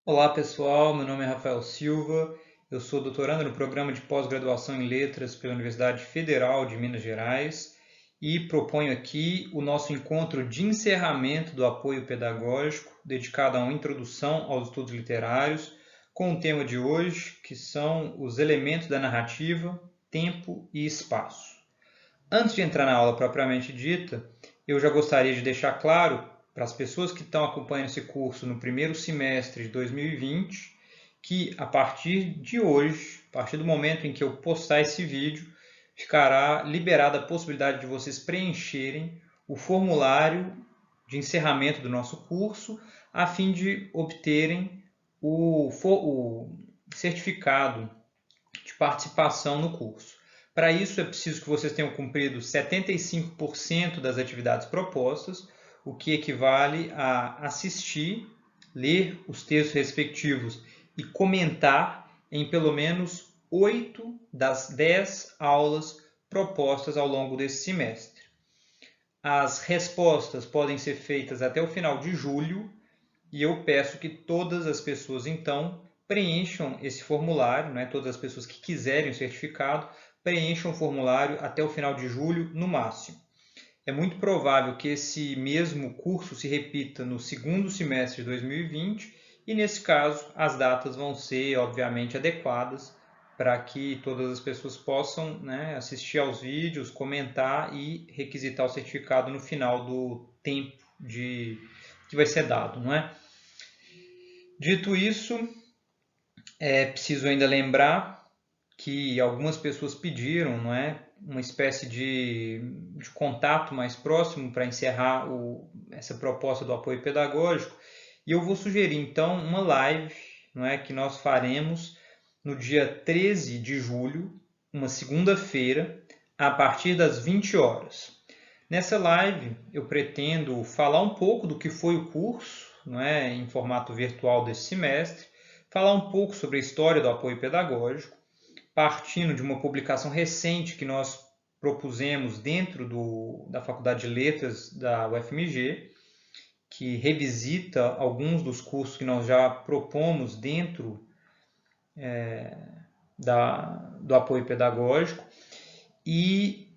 Olá pessoal, meu nome é Rafael Silva, eu sou doutorando no programa de pós-graduação em Letras pela Universidade Federal de Minas Gerais e proponho aqui o nosso encontro de encerramento do apoio pedagógico dedicado a uma introdução aos estudos literários com o tema de hoje, que são os elementos da narrativa, tempo e espaço. Antes de entrar na aula propriamente dita, eu já gostaria de deixar claro para as pessoas que estão acompanhando esse curso no primeiro semestre de 2020, que a partir de hoje, a partir do momento em que eu postar esse vídeo, ficará liberada a possibilidade de vocês preencherem o formulário de encerramento do nosso curso, a fim de obterem o certificado de participação no curso. Para isso, é preciso que vocês tenham cumprido 75% das atividades propostas, o que equivale a assistir, ler os textos respectivos e comentar em pelo menos 8 das 10 aulas propostas ao longo desse semestre. As respostas podem ser feitas até o final de julho e eu peço que todas as pessoas, então, preencham esse formulário, né? Todas as pessoas que quiserem o certificado, preencham o formulário até o final de julho, no máximo. É muito provável que esse mesmo curso se repita no segundo semestre de 2020 e, nesse caso, as datas vão ser, obviamente, adequadas para que todas as pessoas possam, né, assistir aos vídeos, comentar e requisitar o certificado no final do tempo que vai ser dado, não é? Dito isso, é preciso ainda lembrar que algumas pessoas pediram, não é, uma espécie de contato mais próximo para encerrar essa proposta do apoio pedagógico. E eu vou sugerir, então, uma live, não é, que nós faremos no dia 13 de julho, uma segunda-feira, a partir das 20 horas. Nessa live, eu pretendo falar um pouco do que foi o curso, não é, em formato virtual desse semestre, falar um pouco sobre a história do apoio pedagógico, partindo de uma publicação recente que nós propusemos dentro da Faculdade de Letras da UFMG, que revisita alguns dos cursos que nós já propomos dentro do apoio pedagógico, e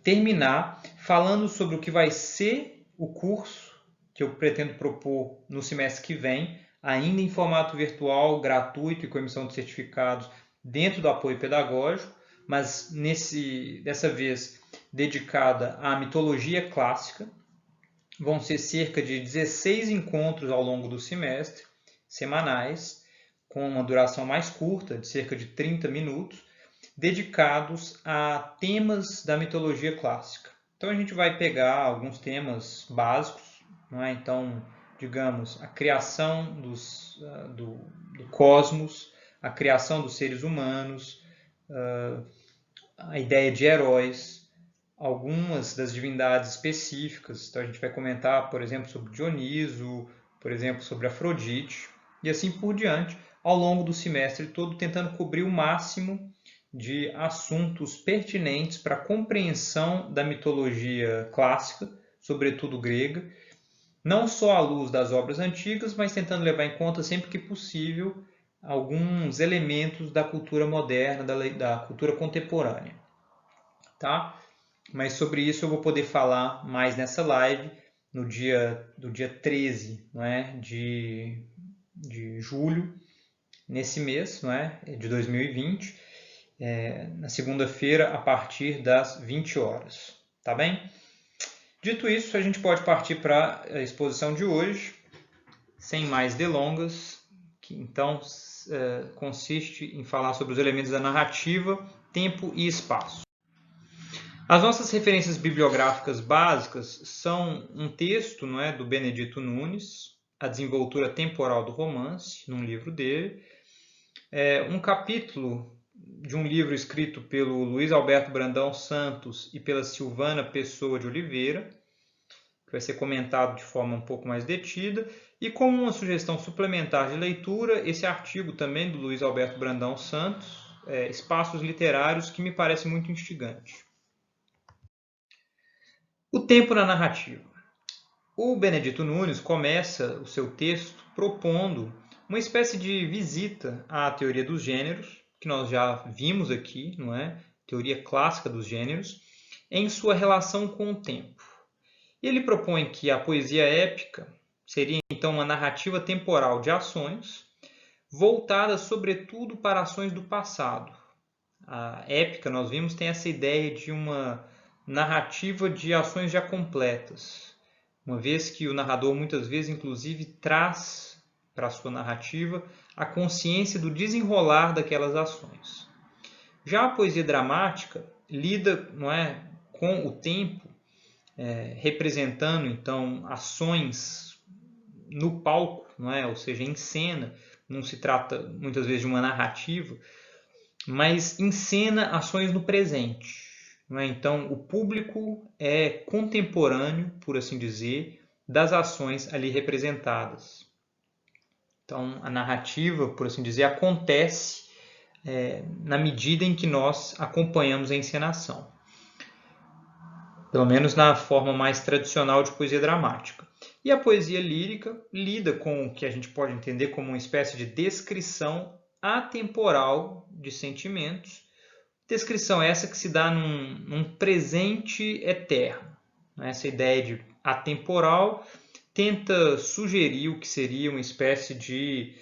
terminar falando sobre o que vai ser o curso que eu pretendo propor no semestre que vem, ainda em formato virtual, gratuito e com emissão de certificados dentro do apoio pedagógico, mas dessa vez dedicada à mitologia clássica. Vão ser cerca de 16 encontros ao longo do semestre, semanais, com uma duração mais curta, de cerca de 30 minutos, dedicados a temas da mitologia clássica. Então a gente vai pegar alguns temas básicos, não é? Então, digamos, a criação do cosmos, a criação dos seres humanos, a ideia de heróis, algumas das divindades específicas. Então a gente vai comentar, por exemplo, sobre Dioniso, por exemplo, sobre Afrodite, e assim por diante, ao longo do semestre todo, tentando cobrir o máximo de assuntos pertinentes para a compreensão da mitologia clássica, sobretudo grega, não só à luz das obras antigas, mas tentando levar em conta sempre que possível alguns elementos da cultura moderna, da cultura contemporânea. Tá? Mas sobre isso eu vou poder falar mais nessa live do dia 13, não é? de julho, nesse mês, não é? De 2020, na segunda-feira, a partir das 20 horas. Tá bem? Dito isso, a gente pode partir para a exposição de hoje, sem mais delongas, que então consiste em falar sobre os elementos da narrativa, tempo e espaço. As nossas referências bibliográficas básicas são um texto, não é, do Benedito Nunes, A Desenvoltura Temporal do Romance, num livro dele, um capítulo de um livro escrito pelo Luiz Alberto Brandão Santos e pela Silvana Pessoa de Oliveira, que vai ser comentado de forma um pouco mais detida, e como uma sugestão suplementar de leitura, esse artigo também do Luiz Alberto Brandão Santos, Espaços Literários, que me parece muito instigante. O tempo na narrativa. O Benedito Nunes começa o seu texto propondo uma espécie de visita à teoria dos gêneros, que nós já vimos aqui, não é? Teoria clássica dos gêneros, em sua relação com o tempo. Ele propõe que a poesia épica seria então uma narrativa temporal de ações, voltada sobretudo para ações do passado. A épica, nós vimos, tem essa ideia de uma narrativa de ações já completas, uma vez que o narrador muitas vezes, inclusive, traz para a sua narrativa a consciência do desenrolar daquelas ações. Já a poesia dramática lida, não é, com o tempo, representando então ações no palco, não é? Ou seja, em cena. Não se trata muitas vezes de uma narrativa, mas encena ações no presente. Não é? Então, o público é contemporâneo, por assim dizer, das ações ali representadas. Então, a narrativa, por assim dizer, acontece na medida em que nós acompanhamos a encenação. Pelo menos na forma mais tradicional de poesia dramática. E a poesia lírica lida com o que a gente pode entender como uma espécie de descrição atemporal de sentimentos. Descrição essa que se dá num presente eterno. Essa ideia de atemporal tenta sugerir o que seria uma espécie de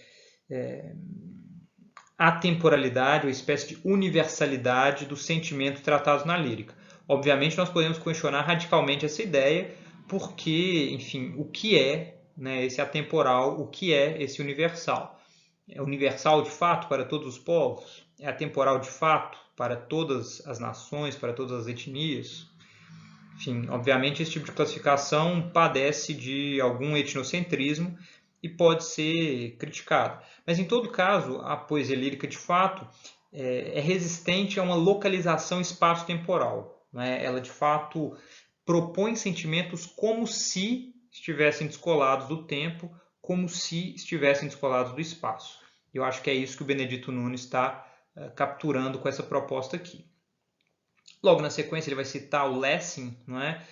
atemporalidade, uma espécie de universalidade dos sentimentos tratados na lírica. Obviamente, nós podemos questionar radicalmente essa ideia, porque, enfim, o que é, né, esse atemporal, o que é esse universal? É universal de fato para todos os povos? É atemporal de fato para todas as nações, para todas as etnias? Enfim, obviamente esse tipo de classificação padece de algum etnocentrismo e pode ser criticado. Mas em todo caso, a poesia lírica de fato é resistente a uma localização espaço-temporal. Né? Ela de fato propõe sentimentos como se estivessem descolados do tempo, como se estivessem descolados do espaço. Eu acho que é isso que o Benedito Nunes está capturando com essa proposta aqui. Logo na sequência ele vai citar o Lessing, não é?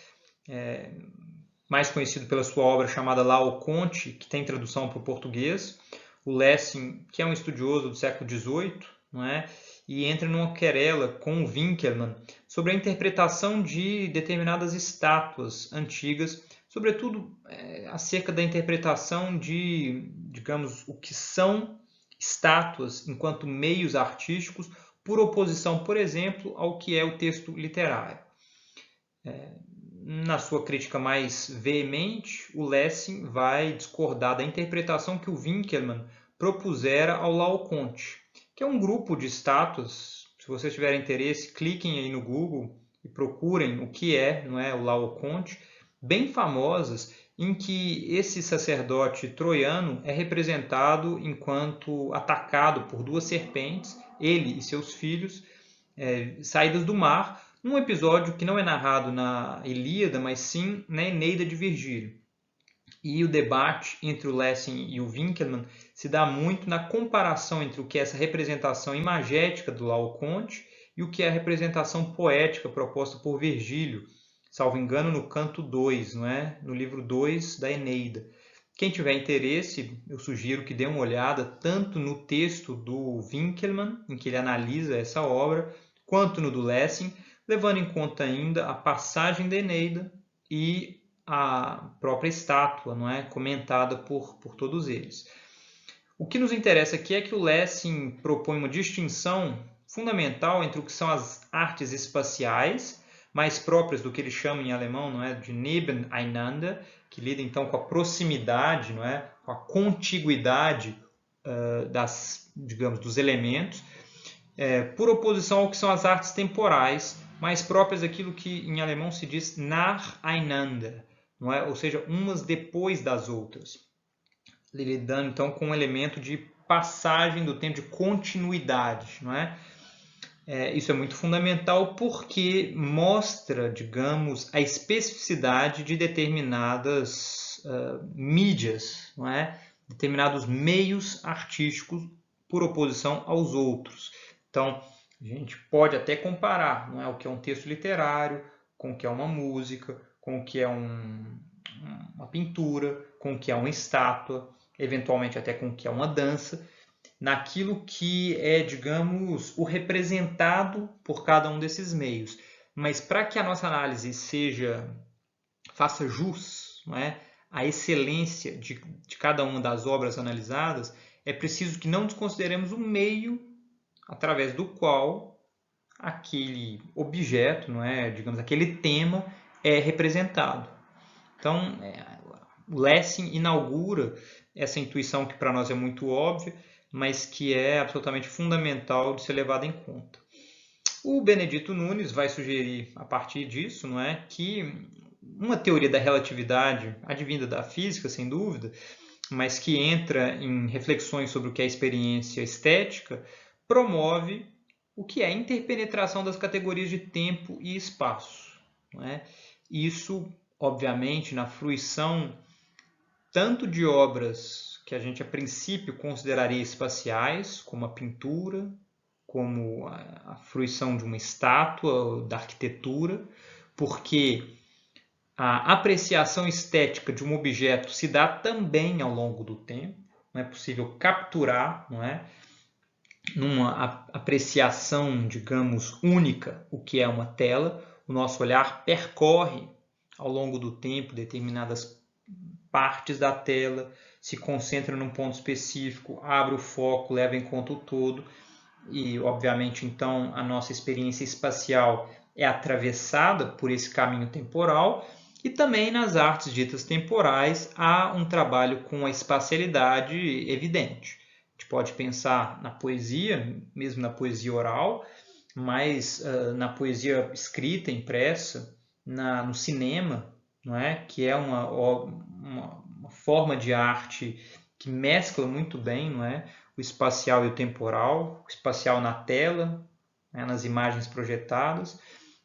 Mais conhecido pela sua obra chamada Laocoonte, que tem tradução para o português. O Lessing, que é um estudioso do século XVIII, não é? E entra numa querela com o Winckelmann sobre a interpretação de determinadas estátuas antigas, sobretudo acerca da interpretação de, digamos, o que são estátuas enquanto meios artísticos, por oposição, por exemplo, ao que é o texto literário. Na sua crítica mais veemente, o Lessing vai discordar da interpretação que o Winckelmann propusera ao Laocoonte, que é um grupo de estátuas. Se vocês tiverem interesse, cliquem aí no Google e procurem o que é, não é, o Laocoonte, bem famosas, em que esse sacerdote troiano é representado enquanto atacado por duas serpentes, ele e seus filhos, saídas do mar, num episódio que não é narrado na Ilíada, mas sim na Eneida de Virgílio. E o debate entre o Lessing e o Winckelmann se dá muito na comparação entre o que é essa representação imagética do Laocoonte e o que é a representação poética proposta por Virgílio, salvo engano, no canto 2, não é? No livro 2 da Eneida. Quem tiver interesse, eu sugiro que dê uma olhada tanto no texto do Winckelmann, em que ele analisa essa obra, quanto no do Lessing, levando em conta ainda a passagem da Eneida e a própria estátua, não é? Comentada por todos eles. O que nos interessa aqui é que o Lessing propõe uma distinção fundamental entre o que são as artes espaciais, mais próprias do que ele chama em alemão, não é, de Nebeneinander, que lida então com a proximidade, não é, com a contiguidade digamos, dos elementos, por oposição ao que são as artes temporais, mais próprias daquilo que em alemão se diz nacheinander, não é, ou seja, umas depois das outras, lidando então com um elemento de passagem do tempo, de continuidade, não é? Isso é muito fundamental porque mostra, digamos, a especificidade de determinadas mídias, não é? Determinados meios artísticos por oposição aos outros. Então, a gente pode até comparar, não é, o que é um texto literário com o que é uma música, com o que é uma pintura, com o que é uma estátua. eventualmente até com o que é uma dança, naquilo que é, digamos, o representado por cada um desses meios. Mas para que a nossa análise faça jus, não é, à excelência de cada uma das obras analisadas, é preciso que não desconsideremos o meio através do qual aquele objeto, não é, digamos, aquele tema é representado. Então, o Lessing inaugura essa intuição que para nós é muito óbvia, mas que é absolutamente fundamental de ser levada em conta. O Benedito Nunes vai sugerir, a partir disso, não é, que uma teoria da relatividade, advinda da física, sem dúvida, mas que entra em reflexões sobre o que é experiência estética, promove o que é a interpenetração das categorias de tempo e espaço. Não é? Isso, obviamente, na fruição tanto de obras que a gente a princípio consideraria espaciais, como a pintura, como a fruição de uma estátua, da arquitetura, porque a apreciação estética de um objeto se dá também ao longo do tempo. Não é possível capturar, não é, numa apreciação, digamos, única, o que é uma tela. O nosso olhar percorre ao longo do tempo determinadas partes da tela, se concentra num ponto específico, abre o foco, leva em conta o todo e, obviamente, então, a nossa experiência espacial é atravessada por esse caminho temporal. E também nas artes ditas temporais há um trabalho com a espacialidade evidente. A gente pode pensar na poesia, mesmo na poesia oral, mas na poesia escrita, impressa, no cinema, não é? Que é uma forma de arte que mescla muito bem, não é? O espacial e o temporal, o espacial na tela, né? Nas imagens projetadas,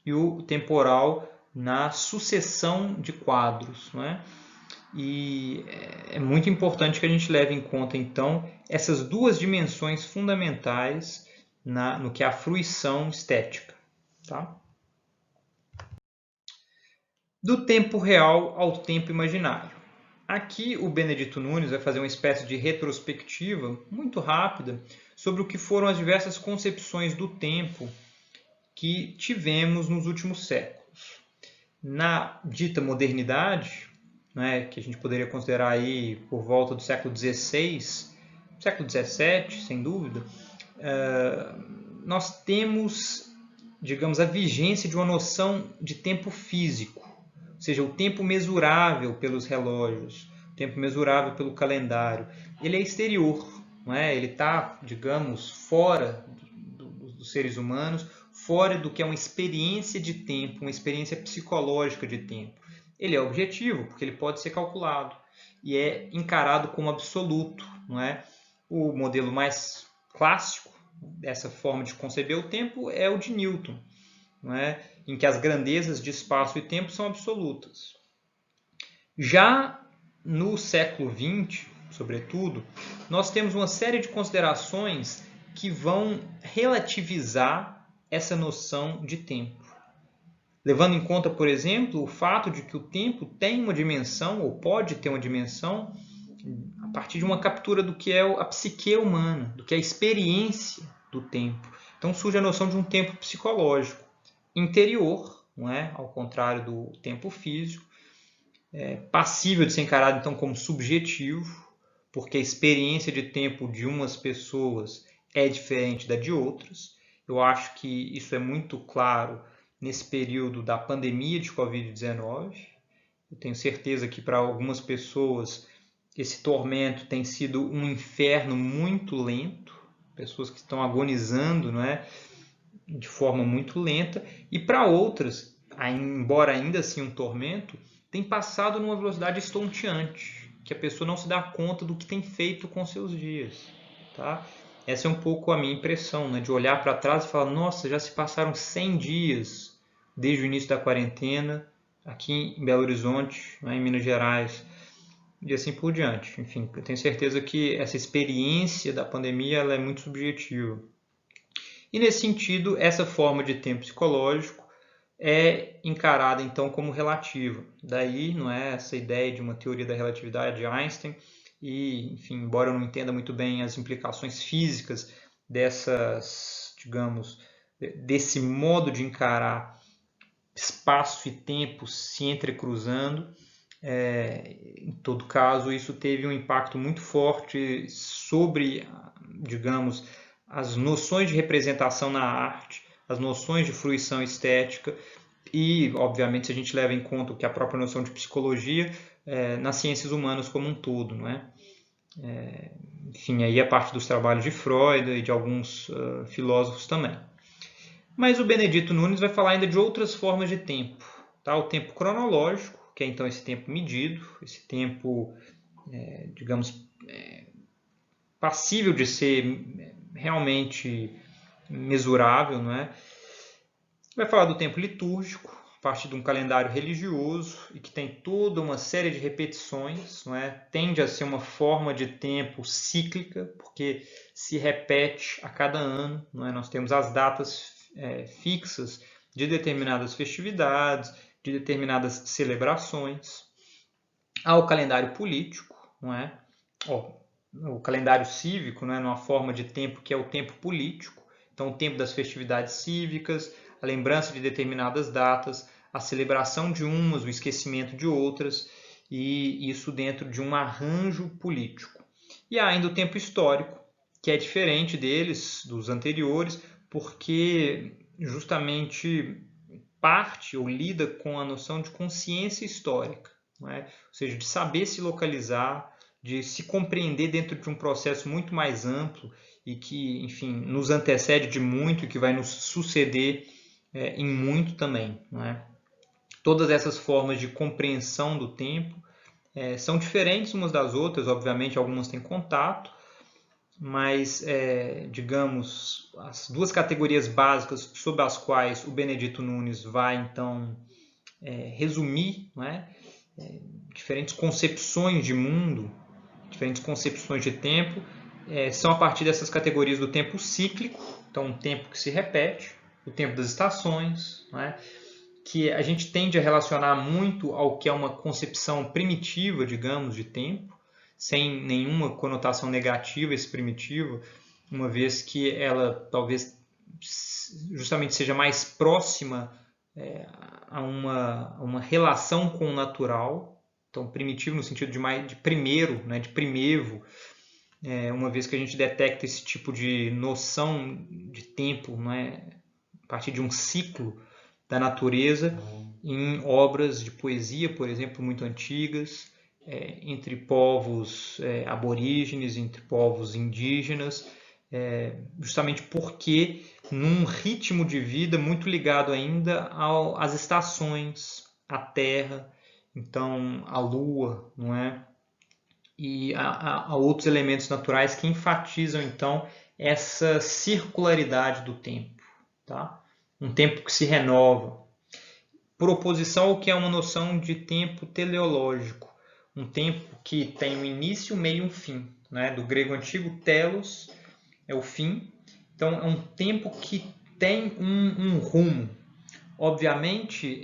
e o temporal na sucessão de quadros, não é? E é muito importante que a gente leve em conta, então, essas duas dimensões fundamentais no que é a fruição estética. Tá? Do tempo real ao tempo imaginário. Aqui o Benedito Nunes vai fazer uma espécie de retrospectiva muito rápida sobre o que foram as diversas concepções do tempo que tivemos nos últimos séculos. Na dita modernidade, né, que a gente poderia considerar aí por volta do século XVI, século XVII, sem dúvida, nós temos, digamos, a vigência de uma noção de tempo físico, ou seja, o tempo mesurável pelos relógios, o tempo mesurável pelo calendário. Ele é exterior, não é? Ele está, digamos, fora dos seres humanos, fora do que é uma experiência de tempo, uma experiência psicológica de tempo. Ele é objetivo, porque ele pode ser calculado e é encarado como absoluto, não é? O modelo mais clássico dessa forma de conceber o tempo é o de Newton, não é? Em que as grandezas de espaço e tempo são absolutas. Já no século XX, sobretudo, nós temos uma série de considerações que vão relativizar essa noção de tempo. Levando em conta, por exemplo, o fato de que o tempo tem uma dimensão, ou pode ter uma dimensão, a partir de uma captura do que é a psique humana, do que é a experiência do tempo. Então surge a noção de um tempo psicológico, interior, não é? Ao contrário do tempo físico, passível de ser encarado então como subjetivo, porque a experiência de tempo de umas pessoas é diferente da de outras. Eu acho que isso é muito claro nesse período da pandemia de Covid-19. Eu tenho certeza que para algumas pessoas esse tormento tem sido um inferno muito lento, pessoas que estão agonizando, não é? De forma muito lenta, e para outras, embora ainda assim um tormento, tem passado numa velocidade estonteante, que a pessoa não se dá conta do que tem feito com seus dias. Tá? Essa é um pouco a minha impressão, né? De olhar para trás e falar, nossa, já se passaram 100 dias desde o início da quarentena, aqui em Belo Horizonte, né, em Minas Gerais, e assim por diante. Enfim, eu tenho certeza que essa experiência da pandemia ela é muito subjetiva. E nesse sentido, essa forma de tempo psicológico é encarada então como relativa. Daí, não é essa ideia de uma teoria da relatividade de Einstein e, enfim, embora eu não entenda muito bem as implicações físicas dessas, digamos, desse modo de encarar espaço e tempo se entrecruzando, em todo caso, isso teve um impacto muito forte sobre, digamos, as noções de representação na arte, as noções de fruição estética e, obviamente, se a gente leva em conta o que a própria noção de psicologia, nas ciências humanas como um todo, não é? Enfim, aí a parte dos trabalhos de Freud e de alguns filósofos também. Mas o Benedito Nunes vai falar ainda de outras formas de tempo, tá? O tempo cronológico, que é então esse tempo medido, esse tempo, digamos, passível de ser realmente mesurável, não é? Vai falar do tempo litúrgico, a partir de um calendário religioso e que tem toda uma série de repetições, não é? Tende a ser uma forma de tempo cíclica, porque se repete a cada ano, não é? Nós temos as datas fixas de determinadas festividades, de determinadas celebrações. Há o calendário político, não é? O calendário cívico, não é? Numa forma de tempo que é o tempo político. Então, o tempo das festividades cívicas, a lembrança de determinadas datas, a celebração de umas, o esquecimento de outras, e isso dentro de um arranjo político. E há ainda o tempo histórico, que é diferente deles, dos anteriores, porque justamente parte ou lida com a noção de consciência histórica, não é? Ou seja, de saber se localizar, de se compreender dentro de um processo muito mais amplo e que, enfim, nos antecede de muito e que vai nos suceder em muito também, não é? Todas essas formas de compreensão do tempo são diferentes umas das outras, obviamente algumas têm contato, mas, digamos, as duas categorias básicas sobre as quais o Benedito Nunes vai, então, resumir, não é? Diferentes concepções de mundo, diferentes concepções de tempo, são a partir dessas categorias do tempo cíclico, então um tempo que se repete, o tempo das estações, não é? Que a gente tende a relacionar muito ao que é uma concepção primitiva, digamos, de tempo, sem nenhuma conotação negativa esse primitivo, uma vez que ela talvez justamente seja mais próxima a uma relação com o natural, então primitivo no sentido de primeiro, né, de primevo, uma vez que a gente detecta esse tipo de noção de tempo, não é, a partir de um ciclo da natureza em obras de poesia, por exemplo, muito antigas, entre povos aborígenes, entre povos indígenas, justamente porque num ritmo de vida muito ligado ainda às estações, à terra, então à lua, não é? E a outros elementos naturais que enfatizam então essa circularidade do tempo, tá? Um tempo que se renova, por oposição ao que é uma noção de tempo teleológico, um tempo que tem um início, um meio e um fim, né? Do grego antigo, telos é o fim, então é um tempo que tem um rumo. Obviamente,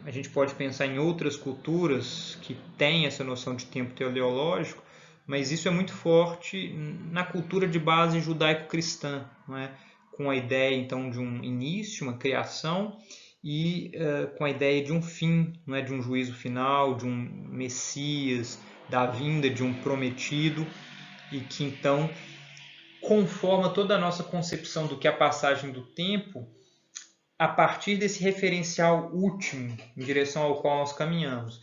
a gente pode pensar em outras culturas que têm essa noção de tempo teleológico, mas isso é muito forte na cultura de base judaico-cristã, não é? Com a ideia então de um início, uma criação, e com a ideia de um fim, não é? De um juízo final, de um Messias, da vinda de um prometido, e que então conforma toda a nossa concepção do que é a passagem do tempo a partir desse referencial último em direção ao qual nós caminhamos.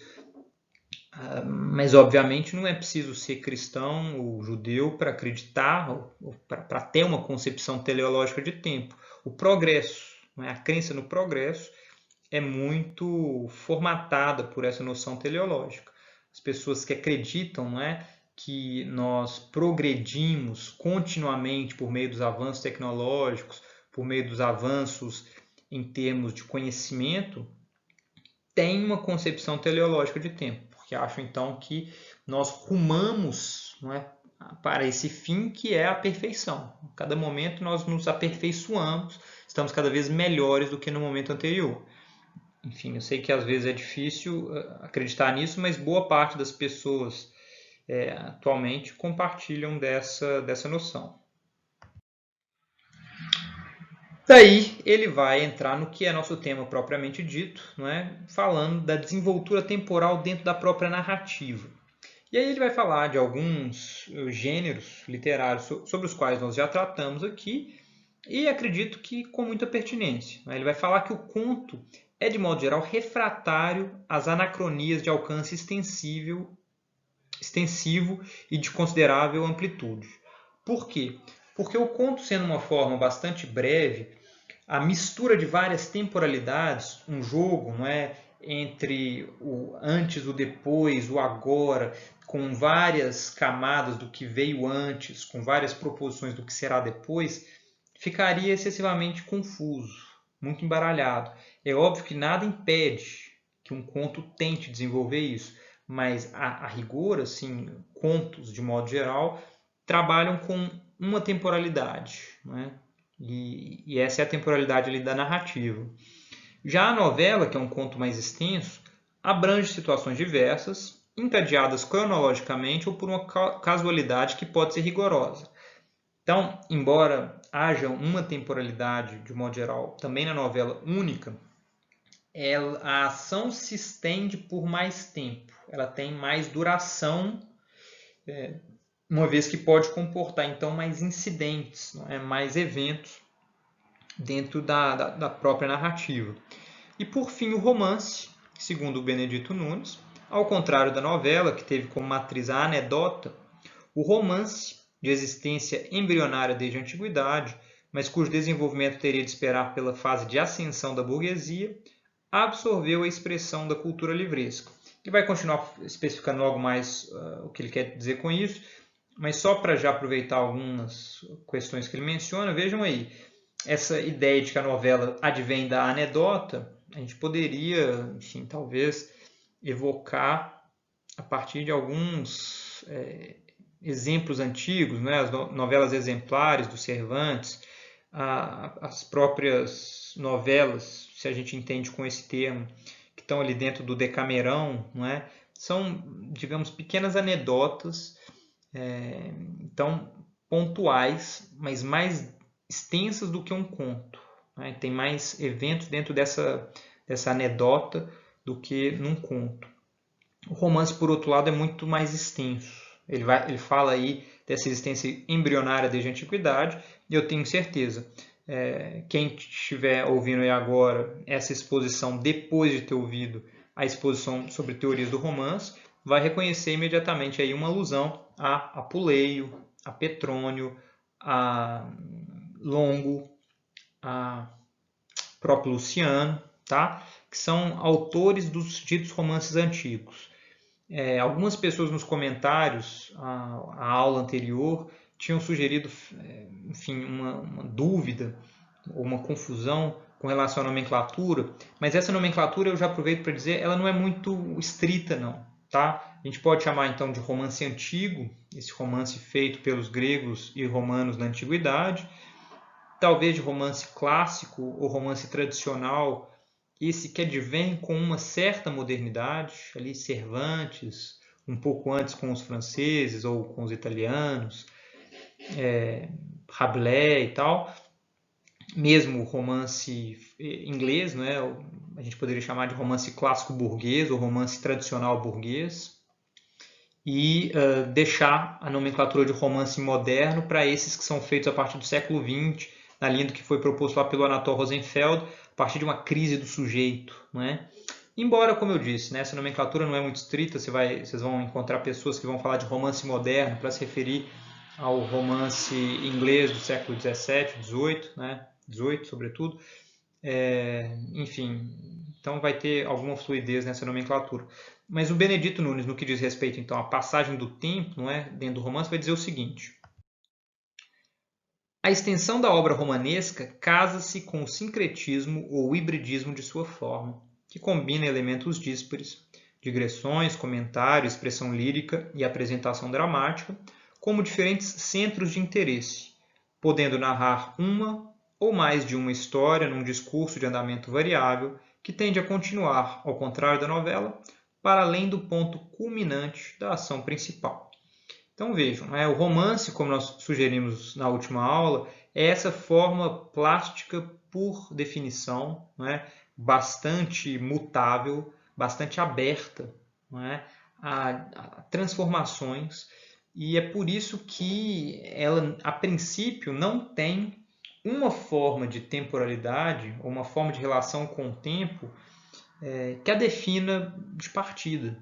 Mas, obviamente, não é preciso ser cristão ou judeu para acreditar, ou para ter uma concepção teleológica de tempo. O progresso, a crença no progresso, é muito formatada por essa noção teleológica. As pessoas que acreditam, não é, que nós progredimos continuamente por meio dos avanços tecnológicos, por meio dos avanços em termos de conhecimento, tem uma concepção teleológica de tempo, porque acham então que nós rumamos, não é, para esse fim que é a perfeição. A cada momento nós nos aperfeiçoamos, estamos cada vez melhores do que no momento anterior. Enfim, eu sei que às vezes é difícil acreditar nisso, mas boa parte das pessoas atualmente compartilham dessa noção. Daí ele vai entrar no que é nosso tema propriamente dito, não é? Falando da desenvoltura temporal dentro da própria narrativa. E aí ele vai falar de alguns gêneros literários sobre os quais nós já tratamos aqui, e acredito que com muita pertinência. Ele vai falar que o conto é, de modo geral, refratário às anacronias de alcance extensivo e de considerável amplitude. Por quê? Porque o conto, sendo uma forma bastante breve, a mistura de várias temporalidades, um jogo, não é, entre o antes, o depois, o agora, com várias camadas do que veio antes, com várias proposições do que será depois, ficaria excessivamente confuso, muito embaralhado. É óbvio que nada impede que um conto tente desenvolver isso, mas a rigor, assim, contos, de modo geral, trabalham com uma temporalidade, não é? E essa é a temporalidade ali da narrativa. Já a novela, que é um conto mais extenso, abrange situações diversas, encadeadas cronologicamente ou por uma casualidade que pode ser rigorosa. Então, embora haja uma temporalidade, de modo geral, também na novela única, a ação se estende por mais tempo, ela tem mais duração, uma vez que pode comportar então mais incidentes, mais eventos dentro da própria narrativa. E por fim o romance, segundo o Benedito Nunes, ao contrário da novela, que teve como matriz a anedota, o romance, de existência embrionária desde a antiguidade, mas cujo desenvolvimento teria de esperar pela fase de ascensão da burguesia, absorveu a expressão da cultura livresca. Ele vai continuar especificando logo mais o que ele quer dizer com isso, mas só para já aproveitar algumas questões que ele menciona, vejam aí, essa ideia de que a novela advém da anedota, a gente poderia, enfim, talvez evocar a partir de alguns exemplos antigos, né? As novelas exemplares do Cervantes, as próprias novelas, se a gente entende com esse termo, que estão ali dentro do Decamerão, não é? São, digamos, pequenas anedotas, então pontuais, mas mais extensas do que um conto, né? Tem mais eventos dentro dessa anedota do que num conto. O romance, por outro lado, é muito mais extenso. Ele fala aí dessa existência embrionária desde a antiguidade, e eu tenho certeza, quem estiver ouvindo aí agora essa exposição depois de ter ouvido a exposição sobre teorias do romance, vai reconhecer imediatamente aí uma alusão a Apuleio, a Petrônio, a Longo, a próprio Luciano, tá? Que são autores dos ditos romances antigos. Algumas pessoas nos comentários à aula anterior tinham sugerido, enfim, uma dúvida ou uma confusão com relação à nomenclatura, mas essa nomenclatura, eu já aproveito para dizer, ela não é muito estrita, não. Tá? A gente pode chamar então de romance antigo, esse romance feito pelos gregos e romanos na antiguidade, talvez de romance clássico ou romance tradicional, esse que advém com uma certa modernidade, ali Cervantes, um pouco antes com os franceses ou com os italianos, Rabelais e tal, mesmo o romance inglês, né? A gente poderia chamar de romance clássico burguês ou romance tradicional burguês, e deixar a nomenclatura de romance moderno para esses que são feitos a partir do século XX, na linha do que foi proposto lá pelo Anatol Rosenfeld, a partir de uma crise do sujeito, não é? Embora, como eu disse, né, essa nomenclatura não é muito estrita, vocês vão encontrar pessoas que vão falar de romance moderno para se referir ao romance inglês do século XVII, XVIII, né, XVIII sobretudo. Enfim, então vai ter alguma fluidez nessa nomenclatura. Mas o Benedito Nunes, no que diz respeito então à passagem do tempo, não é, dentro do romance, vai dizer o seguinte: a extensão da obra romanesca casa-se com o sincretismo ou hibridismo de sua forma, que combina elementos díspares, digressões, comentário, expressão lírica e apresentação dramática, como diferentes centros de interesse, podendo narrar uma ou mais de uma história num discurso de andamento variável que tende a continuar, ao contrário da novela, para além do ponto culminante da ação principal. Então vejam, o romance, como nós sugerimos na última aula, é essa forma plástica por definição, bastante mutável, bastante aberta, a transformações, e é por isso que ela, a princípio, não tem uma forma de temporalidade, ou uma forma de relação com o tempo que a defina de partida.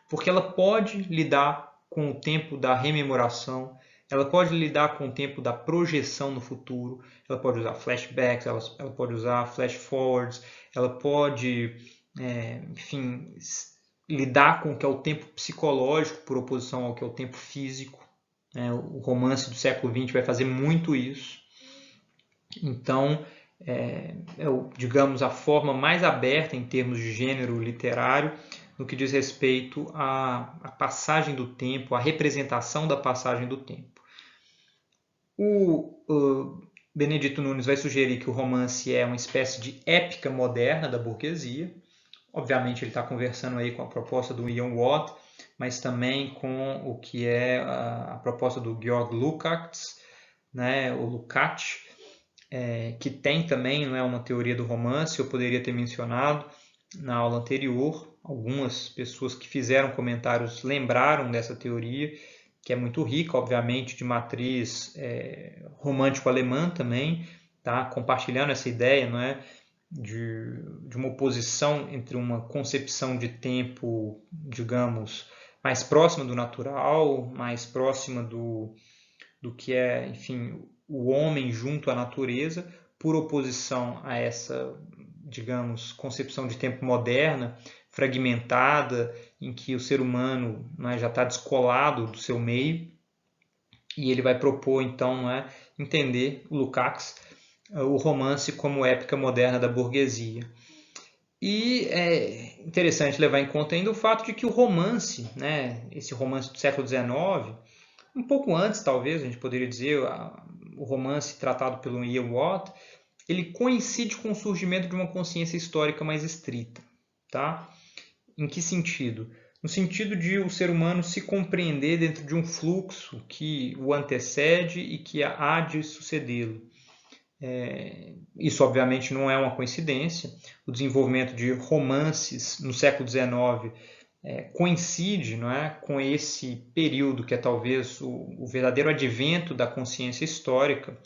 Porque ela pode lidar com o tempo da rememoração, ela pode lidar com o tempo da projeção no futuro, ela pode usar flashbacks, ela pode usar flash forwards, ela pode, enfim, lidar com o que é o tempo psicológico por oposição ao que é o tempo físico. O romance do século XX vai fazer muito isso. Então, digamos, a forma mais aberta em termos de gênero literário no que diz respeito à passagem do tempo, à representação da passagem do tempo. O Benedito Nunes vai sugerir que o romance é uma espécie de épica moderna da burguesia. Obviamente ele está conversando aí com a proposta do Ian Watt, mas também com o que é a proposta do Georg Lukács, o Lukács, que tem também uma teoria do romance, eu poderia ter mencionado na aula anterior. Algumas pessoas que fizeram comentários lembraram dessa teoria, que é muito rica, obviamente, de matriz romântico-alemã também, tá? Compartilhando essa ideia, de uma oposição entre uma concepção de tempo, digamos, mais próxima do natural, mais próxima do que é, enfim, o homem junto à natureza, por oposição a essa, digamos, concepção de tempo moderna, fragmentada, em que o ser humano já está descolado do seu meio, e ele vai propor, então, entender, o Lukács, o romance como épica moderna da burguesia. E é interessante levar em conta ainda o fato de que o romance, esse romance do século XIX, um pouco antes, talvez, a gente poderia dizer, o romance tratado pelo Ian Watt, ele coincide com o surgimento de uma consciência histórica mais estrita. Tá? Em que sentido? No sentido de o ser humano se compreender dentro de um fluxo que o antecede e que há de sucedê-lo. Isso, obviamente, não é uma coincidência. O desenvolvimento de romances no século XIX coincide com esse período que é talvez o verdadeiro advento da consciência histórica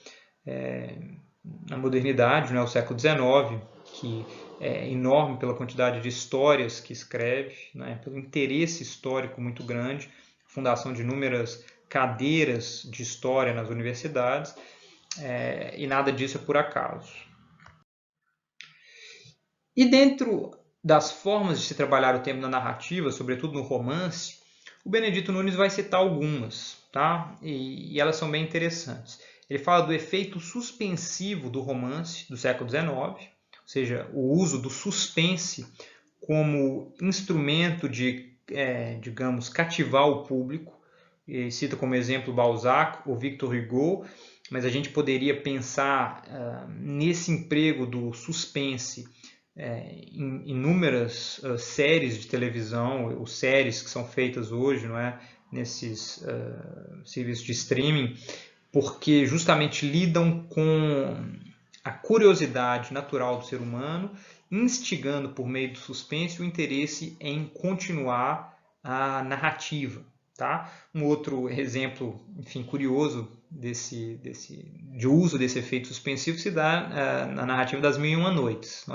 na modernidade, o século XIX, que é enorme pela quantidade de histórias que escreve, pelo interesse histórico muito grande, fundação de inúmeras cadeiras de história nas universidades, e nada disso é por acaso. E dentro das formas de se trabalhar o tempo na narrativa, sobretudo no romance, o Benedito Nunes vai citar algumas, tá? E elas são bem interessantes. Ele fala do efeito suspensivo do romance do século XIX, ou seja, o uso do suspense como instrumento de, digamos, cativar o público. Ele cita como exemplo Balzac ou Victor Hugo, mas a gente poderia pensar nesse emprego do suspense em inúmeras séries de televisão, ou séries que são feitas hoje, nesses serviços de streaming, porque justamente lidam com a curiosidade natural do ser humano, instigando por meio do suspense o interesse em continuar a narrativa. Tá? Um outro exemplo, enfim, curioso de uso desse efeito suspensivo se dá na narrativa das Mil e Uma Noites.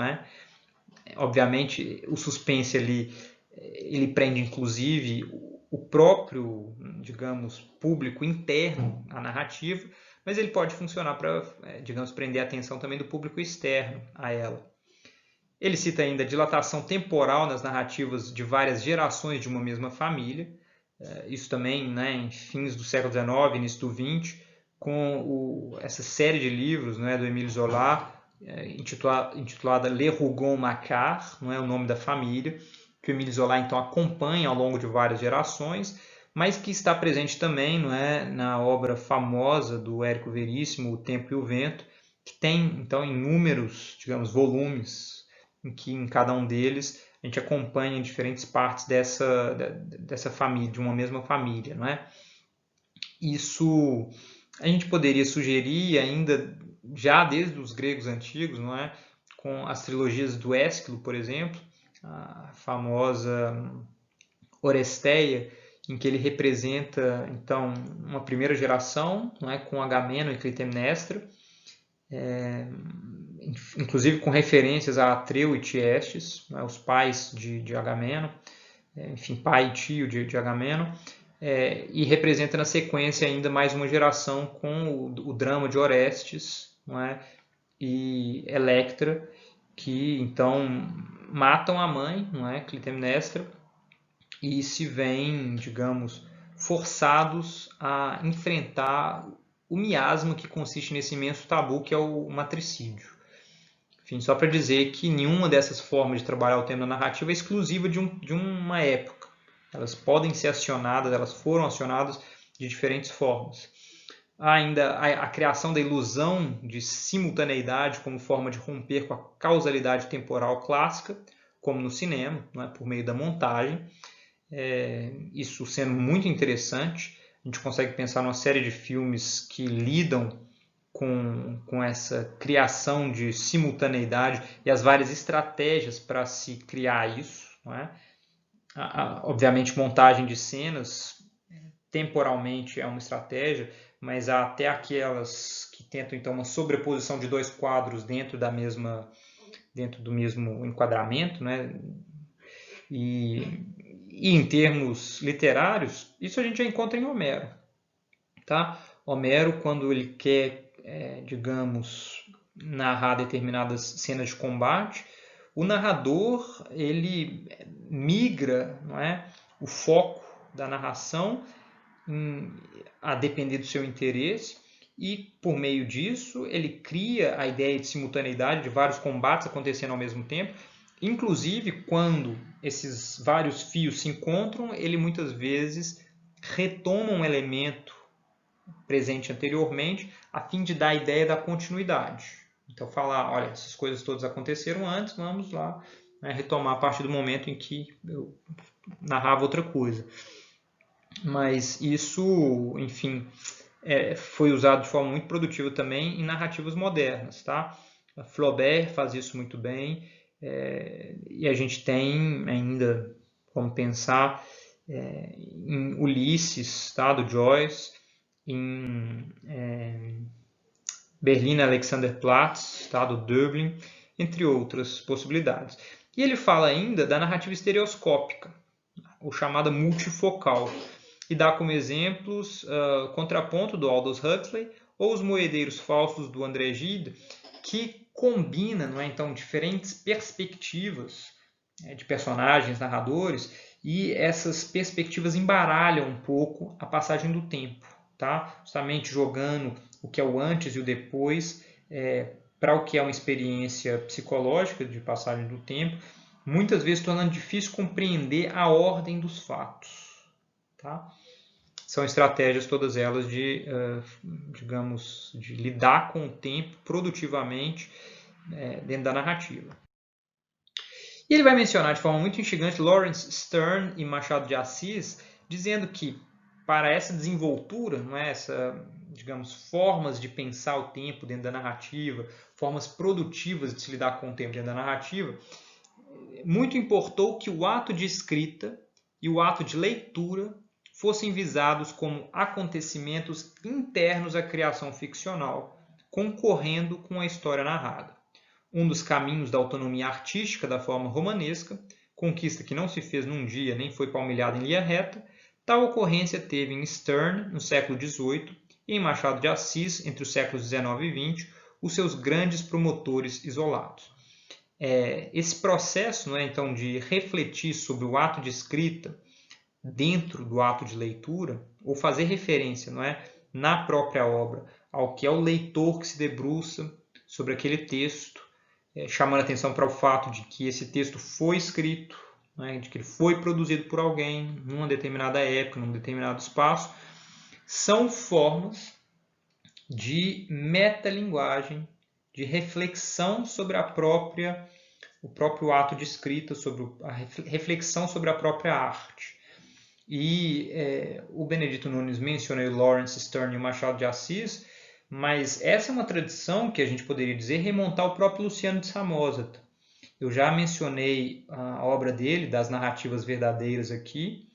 Obviamente, o suspense ali, ele prende inclusive o próprio, digamos, público interno à narrativa, mas ele pode funcionar para, digamos, prender a atenção também do público externo a ela. Ele cita ainda a dilatação temporal nas narrativas de várias gerações de uma mesma família, isso também em fins do século XIX, início do XX, com essa série de livros do Émile Zola, intitulada Le Rougon-Macquart, não é o nome da família, que o Émile Zola então acompanha ao longo de várias gerações, mas que está presente também na obra famosa do Érico Veríssimo, O Tempo e o Vento, que tem então inúmeros, digamos, volumes, em que em cada um deles a gente acompanha diferentes partes dessa família, de uma mesma família, Isso a gente poderia sugerir ainda já desde os gregos antigos, não é? Com as trilogias do Ésquilo, por exemplo, a famosa Oresteia, em que ele representa então uma primeira geração, não é, com Agamemnon e Clitemnestra, inclusive com referências a Atreu e Tiestes, não é, os pais de Agamemnon, enfim, pai e tio de Agamemnon, e representa na sequência ainda mais uma geração com o drama de Orestes, não é, e Electra, que então matam a mãe, não é, Clitemnestra, e se veem, digamos, forçados a enfrentar o miasma que consiste nesse imenso tabu que é o matricídio. Enfim, só para dizer que nenhuma dessas formas de trabalhar o tema da narrativa é exclusiva de uma época. Elas podem ser acionadas, elas foram acionadas de diferentes formas. Há ainda a criação da ilusão de simultaneidade como forma de romper com a causalidade temporal clássica, como no cinema, não é, por meio da montagem. Isso sendo muito interessante, a gente consegue pensar numa série de filmes que lidam com essa criação de simultaneidade e as várias estratégias para se criar isso. Não é? Obviamente, montagem de cenas temporalmente é uma estratégia, mas há até aquelas que tentam então uma sobreposição de dois quadros dentro do mesmo enquadramento, né? E em termos literários, isso a gente já encontra em Homero. Tá? Homero, quando ele quer, digamos, narrar determinadas cenas de combate, o narrador ele migra, não é, o foco da narração a depender do seu interesse, e por meio disso ele cria a ideia de simultaneidade de vários combates acontecendo ao mesmo tempo. Inclusive, quando esses vários fios se encontram, ele muitas vezes retoma um elemento presente anteriormente, a fim de dar a ideia da continuidade. Então, falar, olha, essas coisas todas aconteceram antes, vamos lá, né, retomar a partir do momento em que eu narrava outra coisa. Mas isso, enfim, foi usado de forma muito produtiva também em narrativas modernas. Tá? A Flaubert faz isso muito bem, e a gente tem ainda como pensar em Ulisses, tá, do Joyce, em Berliner Alexanderplatz, tá, do Döblin, entre outras possibilidades. E ele fala ainda da narrativa estereoscópica, ou chamada multifocal, e dá como exemplos Contraponto, do Aldous Huxley, ou Os Moedeiros Falsos, do André Gide, que combina, não é, então, diferentes perspectivas de personagens, narradores, e essas perspectivas embaralham um pouco a passagem do tempo, tá? Justamente jogando o que é o antes e o depois para o que é uma experiência psicológica de passagem do tempo, muitas vezes tornando difícil compreender a ordem dos fatos. Tá? São estratégias todas elas de, digamos, de lidar com o tempo produtivamente dentro da narrativa. E ele vai mencionar de forma muito instigante Lawrence Stern e Machado de Assis, dizendo que para essa desenvoltura, não é, essa, digamos, formas de pensar o tempo dentro da narrativa, formas produtivas de se lidar com o tempo dentro da narrativa, muito importou que o ato de escrita e o ato de leitura fossem visados como acontecimentos internos à criação ficcional, concorrendo com a história narrada. Um dos caminhos da autonomia artística da forma romanesca, conquista que não se fez num dia nem foi palmilhada em linha reta, tal ocorrência teve em Sterne, no século XVIII, e em Machado de Assis, entre os séculos XIX e XX, os seus grandes promotores isolados. Esse processo, não é, então, de refletir sobre o ato de escrita dentro do ato de leitura, ou fazer referência, não é, na própria obra, ao que é o leitor que se debruça sobre aquele texto, chamando a atenção para o fato de que esse texto foi escrito, né, de que ele foi produzido por alguém numa determinada época, num determinado espaço, são formas de metalinguagem, de reflexão sobre o próprio ato de escrita, sobre a reflexão sobre a própria arte. E o Benedito Nunes mencionou o Lawrence Sterne e o Machado de Assis, mas essa é uma tradição que a gente poderia dizer remontar ao próprio Luciano de Samosata. Eu já mencionei a obra dele, das narrativas verdadeiras aqui.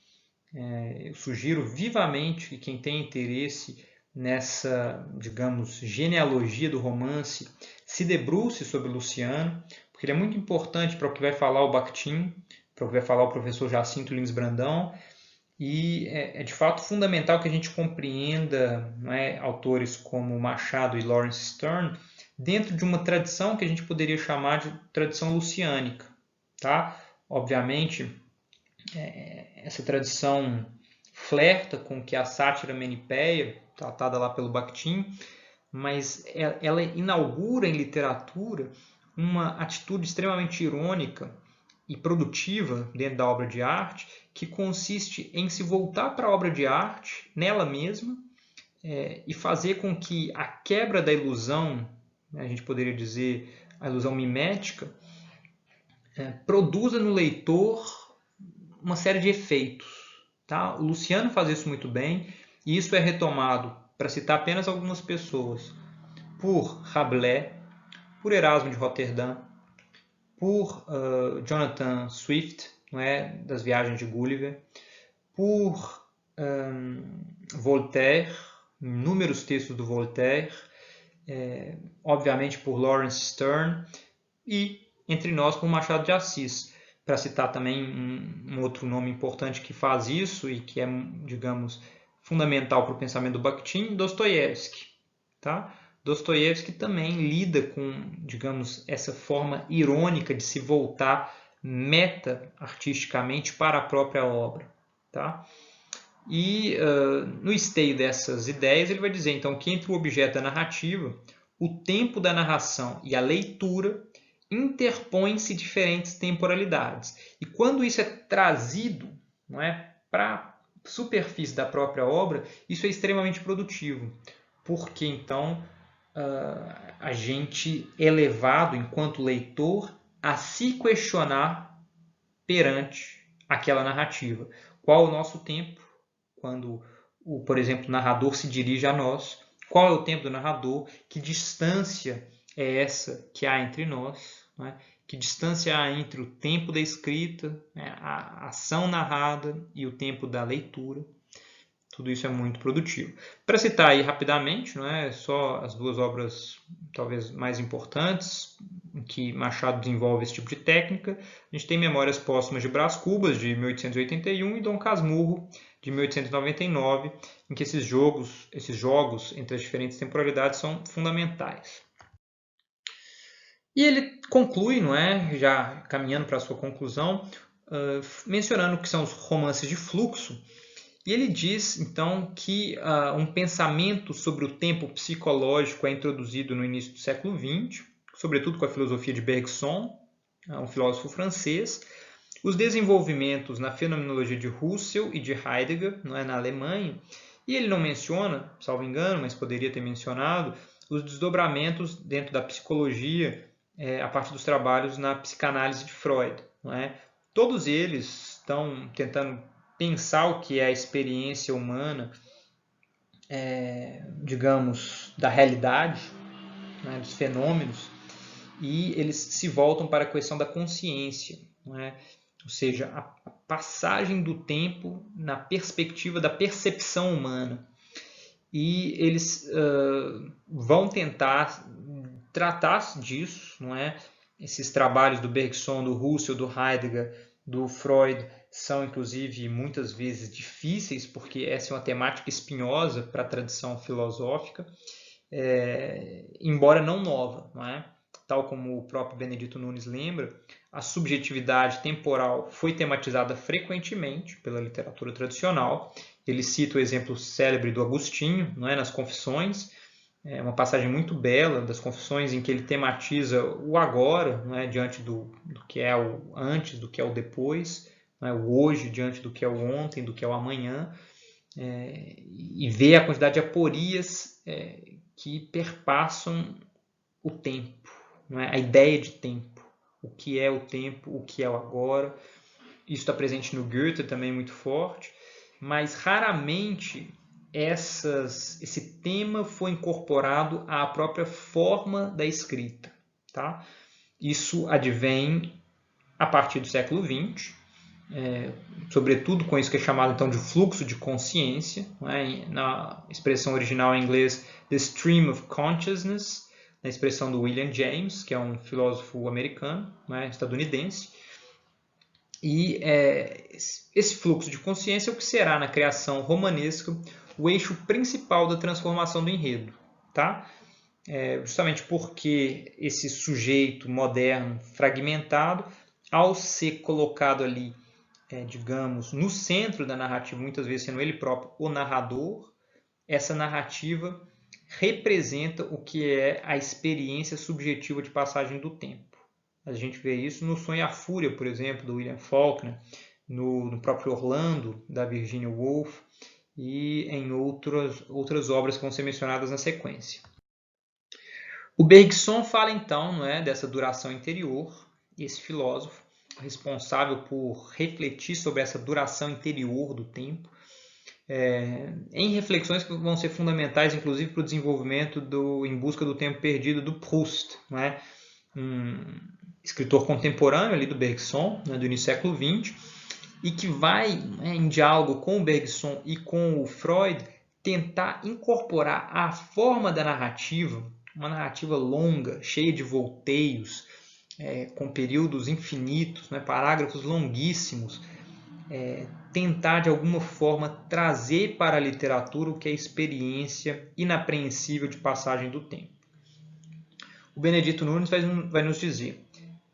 Eu sugiro vivamente que quem tem interesse nessa, digamos, genealogia do romance se debruce sobre o Luciano, porque ele é muito importante para o que vai falar o Bakhtin, para o que vai falar o professor Jacinto Lins Brandão, e é de fato fundamental que a gente compreenda, não é, autores como Machado e Lawrence Sterne dentro de uma tradição que a gente poderia chamar de tradição luciânica. Tá? Obviamente, essa tradição flerta com o que a sátira menipéia, tratada lá pelo Bakhtin, mas ela inaugura em literatura uma atitude extremamente irônica e produtiva dentro da obra de arte, que consiste em se voltar para a obra de arte, nela mesma, e fazer com que a quebra da ilusão, a gente poderia dizer a ilusão mimética, produza no leitor uma série de efeitos. Tá? O Luciano faz isso muito bem, e isso é retomado, para citar apenas algumas pessoas, por Rabelais, por Erasmo de Roterdã, por Jonathan Swift, não é, das Viagens de Gulliver, por Voltaire, inúmeros textos do Voltaire, obviamente por Lawrence Sterne e, entre nós, por Machado de Assis. Para citar também um outro nome importante que faz isso e que é, digamos, fundamental para o pensamento do Bakhtin, Dostoiévski. Tá? Dostoiévski também lida com, digamos, essa forma irônica de se voltar meta-artisticamente para a própria obra. Tá? E no esteio dessas ideias ele vai dizer então que entre o objeto da narrativa, o tempo da narração e a leitura interpõem-se diferentes temporalidades. E quando isso é trazido, não é, para a superfície da própria obra, isso é extremamente produtivo, porque então a gente é levado, enquanto leitor, a se questionar perante aquela narrativa. Qual o nosso tempo, quando, por exemplo, o narrador se dirige a nós? Qual é o tempo do narrador? Que distância é essa que há entre nós? Né? Que distância há entre o tempo da escrita, né, a ação narrada e o tempo da leitura? Tudo isso é muito produtivo. Para citar aí rapidamente, não é só as duas obras talvez mais importantes em que Machado desenvolve esse tipo de técnica, a gente tem Memórias Póstumas de Brás Cubas, de 1881, e Dom Casmurro, de 1899, em que esses jogos entre as diferentes temporalidades são fundamentais. E ele conclui, não é, já caminhando para a sua conclusão, mencionando que são os romances de fluxo. E ele diz, então, que um pensamento sobre o tempo psicológico é introduzido no início do século XX, sobretudo com a filosofia de Bergson, um filósofo francês, os desenvolvimentos na fenomenologia de Husserl e de Heidegger, não é, na Alemanha, e ele não menciona, salvo engano, mas poderia ter mencionado, os desdobramentos dentro da psicologia a partir dos trabalhos na psicanálise de Freud. Não é? Todos eles estão tentando pensar o que é a experiência humana, digamos, da realidade, né, dos fenômenos, e eles se voltam para a questão da consciência, não é? Ou seja, a passagem do tempo na perspectiva da percepção humana. E eles vão tentar tratar disso, não é? Esses trabalhos do Bergson, do Husserl, do Heidegger, do Freud, são inclusive muitas vezes difíceis, porque essa é uma temática espinhosa para a tradição filosófica, embora não nova, não é? Tal como o próprio Benedito Nunes lembra, a subjetividade temporal foi tematizada frequentemente pela literatura tradicional. Ele cita o exemplo célebre do Agostinho, não é, nas Confissões, uma passagem muito bela das Confissões em que ele tematiza o agora, não é, diante do que é o antes, do que é o depois, não é, o hoje diante do que é o ontem, do que é o amanhã, e vê a quantidade de aporias que perpassam o tempo, não é, a ideia de tempo, o que é o tempo, o que é o agora. Isso está presente no Goethe também muito forte. mas raramente esse tema foi incorporado à própria forma da escrita. Tá? Isso advém a partir do século XX, sobretudo com isso que é chamado então de fluxo de consciência, né? Na expressão original em inglês, The Stream of Consciousness, na expressão do William James, que é um filósofo americano, né, estadunidense. E esse fluxo de consciência é o que será na criação romanesca o eixo principal da transformação do enredo. Tá? Justamente porque esse sujeito moderno fragmentado, ao ser colocado ali, digamos, no centro da narrativa, muitas vezes sendo ele próprio o narrador, essa narrativa representa o que é a experiência subjetiva de passagem do tempo. A gente vê isso no Sonho e a Fúria, por exemplo, do William Faulkner, no próprio Orlando, da Virginia Woolf, e em outras obras que vão ser mencionadas na sequência. O Bergson fala então, não é, dessa duração interior, esse filósofo responsável por refletir sobre essa duração interior do tempo, em reflexões que vão ser fundamentais, inclusive, para o desenvolvimento do Em Busca do Tempo Perdido, do Proust, né? Um escritor contemporâneo ali do Bergson, né, do início do século XX, e que vai, em diálogo com o Bergson e com o Freud, tentar incorporar a forma da narrativa, uma narrativa longa, cheia de volteios, com períodos infinitos, né, parágrafos longuíssimos, tentar de alguma forma trazer para a literatura o que é a experiência inapreensível de passagem do tempo. O Benedito Nunes vai nos dizer: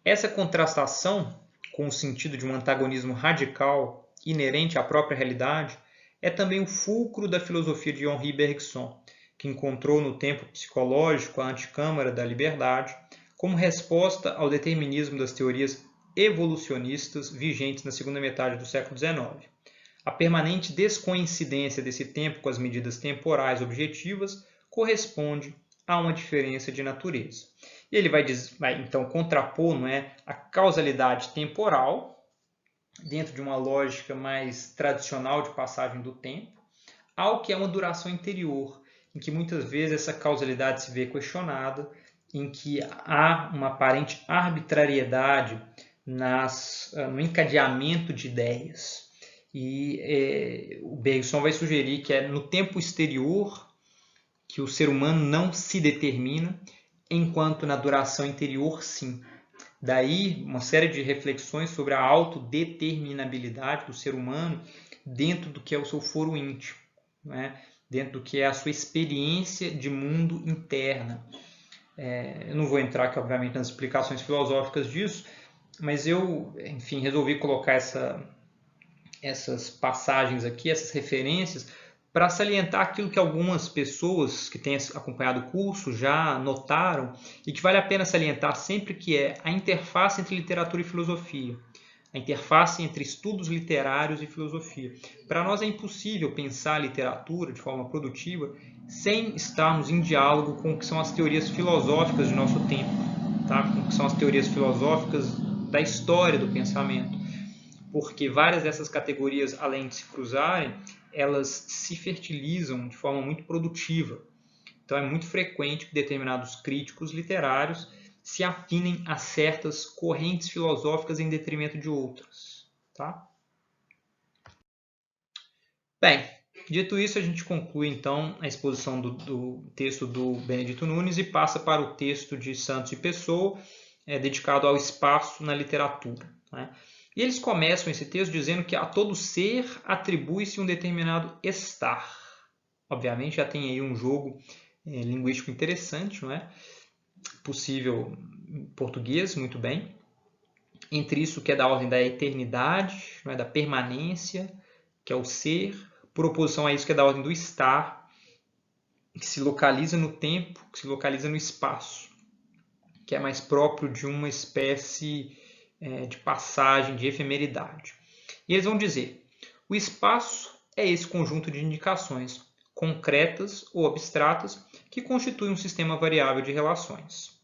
essa contrastação com o sentido de um antagonismo radical inerente à própria realidade é também o fulcro da filosofia de Henri Bergson, que encontrou no tempo psicológico a antecâmara da liberdade como resposta ao determinismo das teorias evolucionistas vigentes na segunda metade do século XIX. A permanente descoincidência desse tempo com as medidas temporais objetivas corresponde a uma diferença de natureza. E ele vai então contrapor, não é, a causalidade temporal, dentro de uma lógica mais tradicional de passagem do tempo, ao que é uma duração interior, em que muitas vezes essa causalidade se vê questionada, em que há uma aparente arbitrariedade no encadeamento de ideias. E o Bergson vai sugerir que é no tempo exterior que o ser humano não se determina, enquanto na duração interior, sim. Daí, uma série de reflexões sobre a autodeterminabilidade do ser humano dentro do que é o seu foro íntimo, né? Dentro do que é a sua experiência de mundo interna. Eu não vou entrar aqui, obviamente, nas explicações filosóficas disso, mas eu, enfim, resolvi colocar essas passagens aqui, essas referências, para salientar aquilo que algumas pessoas que têm acompanhado o curso já notaram e que vale a pena salientar sempre, que é a interface entre literatura e filosofia, a interface entre estudos literários e filosofia. Para nós é impossível pensar a literatura de forma produtiva sem estarmos em diálogo com o que são as teorias filosóficas de nosso tempo, tá? Com o que são as teorias filosóficas da história do pensamento. Porque várias dessas categorias, além de se cruzarem, elas se fertilizam de forma muito produtiva. Então é muito frequente que determinados críticos literários se afinem a certas correntes filosóficas em detrimento de outras. Tá? Bem, dito isso, a gente conclui então a exposição do texto do Benedito Nunes e passa para o texto de Santos e Pessoa, dedicado ao espaço na literatura. Né? E eles começam esse texto dizendo que a todo ser atribui-se um determinado estar. Obviamente já tem aí um jogo linguístico interessante, não é? Possível em português, muito bem. Entre isso que é da ordem da eternidade, não é? Da permanência, que é o ser, por oposição a isso que é da ordem do estar, que se localiza no tempo, que se localiza no espaço, que é mais próprio de uma espécie de passagem, de efemeridade. E eles vão dizer: o espaço é esse conjunto de indicações concretas ou abstratas que constitui um sistema variável de relações.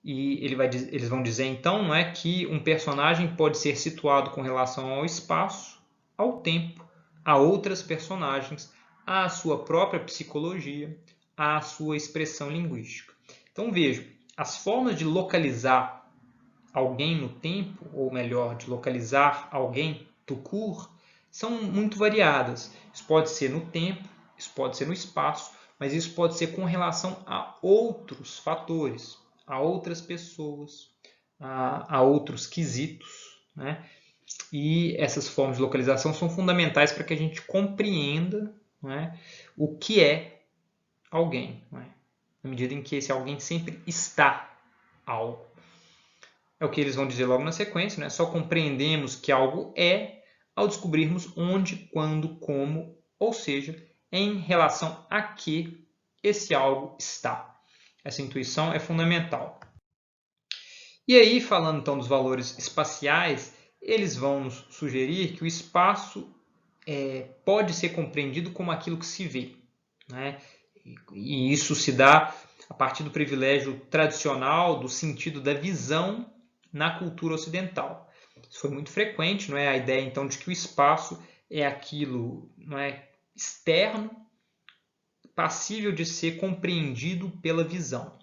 E eles vão dizer então, não é, que um personagem pode ser situado com relação ao espaço, ao tempo, a outras personagens, à sua própria psicologia, à sua expressão linguística. Então veja, as formas de localizar alguém no tempo, ou melhor, de localizar alguém tout court, são muito variadas. Isso pode ser no tempo, isso pode ser no espaço, mas isso pode ser com relação a outros fatores, a outras pessoas, a outros quesitos, né? E essas formas de localização são fundamentais para que a gente compreenda, né, o que é alguém, né? Na medida em que esse alguém sempre está algo. É o que eles vão dizer logo na sequência, né? Só compreendemos que algo é ao descobrirmos onde, quando, como, ou seja, em relação a que esse algo está. Essa intuição é fundamental. E aí, falando então dos valores espaciais, eles vão nos sugerir que o espaço pode ser compreendido como aquilo que se vê, né? E isso se dá a partir do privilégio tradicional do sentido da visão na cultura ocidental. Isso foi muito frequente, não é? A ideia então de que o espaço é aquilo, não é, externo, passível de ser compreendido pela visão.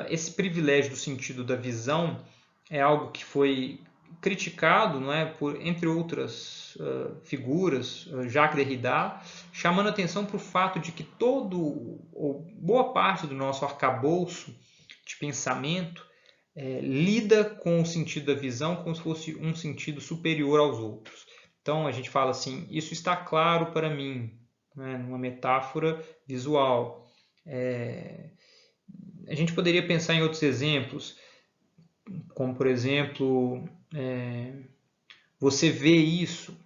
Esse privilégio do sentido da visão é algo que foi criticado, não é, por, entre outras figuras, Jacques Derrida, chamando atenção para o fato de que ou boa parte do nosso arcabouço de pensamento lida com o sentido da visão como se fosse um sentido superior aos outros. Então a gente fala assim, isso está claro para mim, né, numa metáfora visual. A gente poderia pensar em outros exemplos, como por exemplo, você vê isso,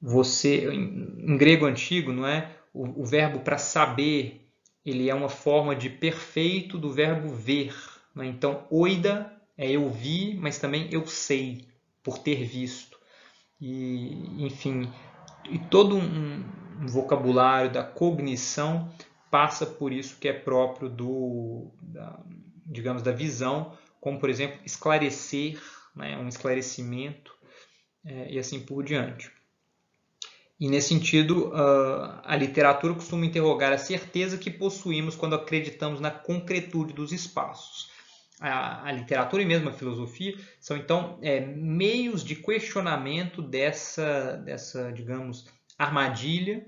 você, em grego antigo, não é? O verbo para saber, ele é uma forma de perfeito do verbo ver. Não é? Então, oida é eu vi, mas também eu sei, por ter visto. E, enfim, e todo um vocabulário da cognição passa por isso que é próprio digamos, da visão, como, por exemplo, esclarecer, né, um esclarecimento, e assim por diante. E, nesse sentido, a literatura costuma interrogar a certeza que possuímos quando acreditamos na concretude dos espaços. A literatura e mesmo a filosofia são, então, meios de questionamento dessa, digamos, armadilha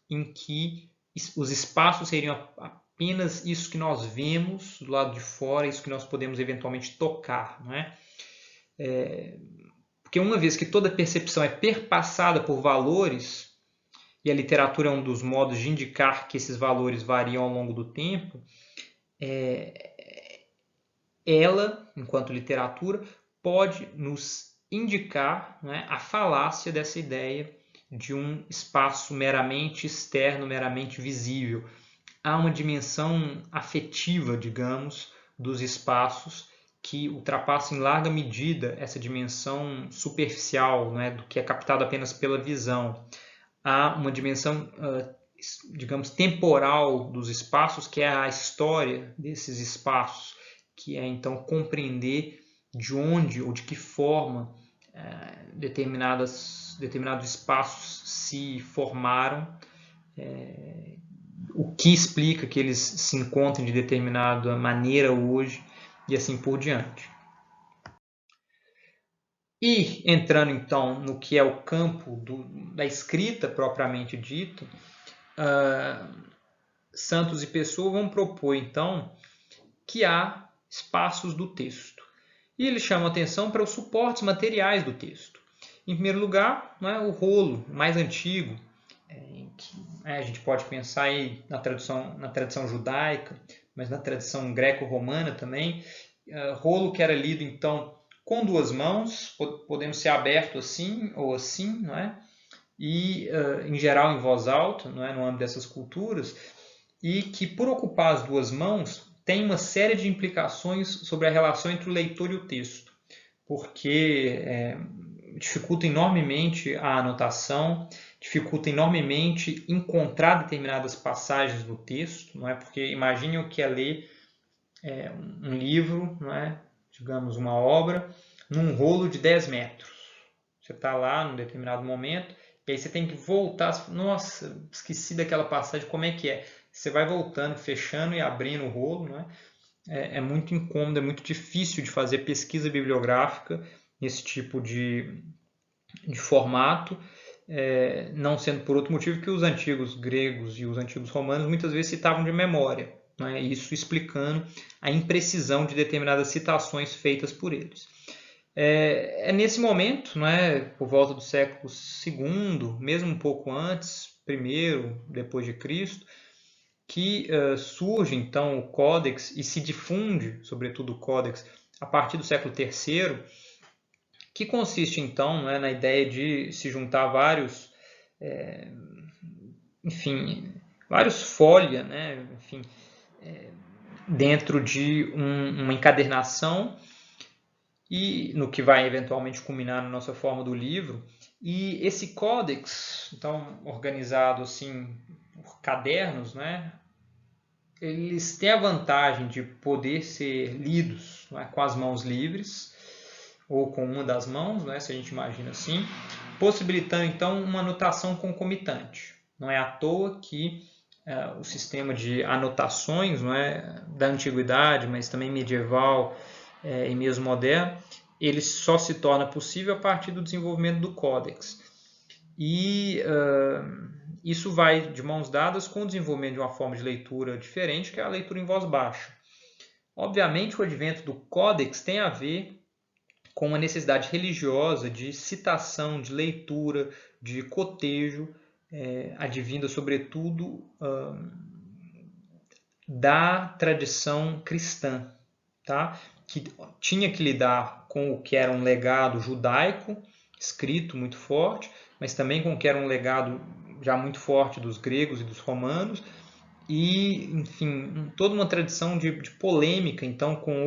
em que os espaços seriam apenas isso que nós vemos do lado de fora, isso que nós podemos eventualmente tocar, não é? Porque uma vez que toda percepção é perpassada por valores, e a literatura é um dos modos de indicar que esses valores variam ao longo do tempo, ela, enquanto literatura, pode nos indicar, né, a falácia dessa ideia de um espaço meramente externo, meramente visível. Há uma dimensão afetiva, digamos, dos espaços que ultrapassa em larga medida essa dimensão superficial, né, do que é captado apenas pela visão. Há uma dimensão, digamos, temporal dos espaços, que é a história desses espaços, que é então compreender de onde ou de que forma determinados espaços se formaram, o que explica que eles se encontrem de determinada maneira hoje e assim por diante. E entrando então no que é o campo da escrita propriamente dito, Santos e Pessoa vão propor então que há espaços do texto. E eles chamam atenção para os suportes materiais do texto. Em primeiro lugar, o rolo mais antigo, que a gente pode pensar aí na tradição judaica, mas na tradição greco-romana também, rolo que era lido então com duas mãos, podendo ser aberto assim ou assim, não é? E em geral em voz alta, não é? No âmbito dessas culturas, e que por ocupar as duas mãos tem uma série de implicações sobre a relação entre o leitor e o texto, porque dificulta enormemente a anotação, dificulta enormemente encontrar determinadas passagens do texto, não é? Porque imagine o que é ler um livro, não é? Digamos, uma obra, num rolo de 10 metros. Você está lá num determinado momento, e aí você tem que voltar. Nossa, esqueci daquela passagem, como é que é? Você vai voltando, fechando e abrindo o rolo, né? É muito incômodo, é muito difícil de fazer pesquisa bibliográfica nesse tipo de formato, não sendo por outro motivo que os antigos gregos e os antigos romanos muitas vezes citavam de memória, né? Isso explicando a imprecisão de determinadas citações feitas por eles. É nesse momento, né, por volta do século II, mesmo um pouco antes, primeiro, depois de Cristo, que surge então o Códex e se difunde, sobretudo o Códex, a partir do século III, que consiste então, né, na ideia de se juntar vários, vários folha, né, dentro de uma encadernação e no que vai eventualmente culminar na nossa forma do livro. E esse códex, então organizado assim por cadernos, né, eles têm a vantagem de poder ser lidos, né, com as mãos livres ou com uma das mãos, né, se a gente imagina assim, possibilitando então uma anotação concomitante. Não é à toa que o sistema de anotações, não é, da antiguidade, mas também medieval e mesmo moderno, ele só se torna possível a partir do desenvolvimento do códex. E isso vai de mãos dadas com o desenvolvimento de uma forma de leitura diferente, que é a leitura em voz baixa. Obviamente, o advento do códex tem a ver com uma necessidade religiosa de citação, de leitura, de cotejo, advinda sobretudo da tradição cristã, tá? Que tinha que lidar com o que era um legado judaico, escrito muito forte, mas também com o que era um legado já muito forte dos gregos e dos romanos, e, enfim, toda uma tradição de polêmica, então, com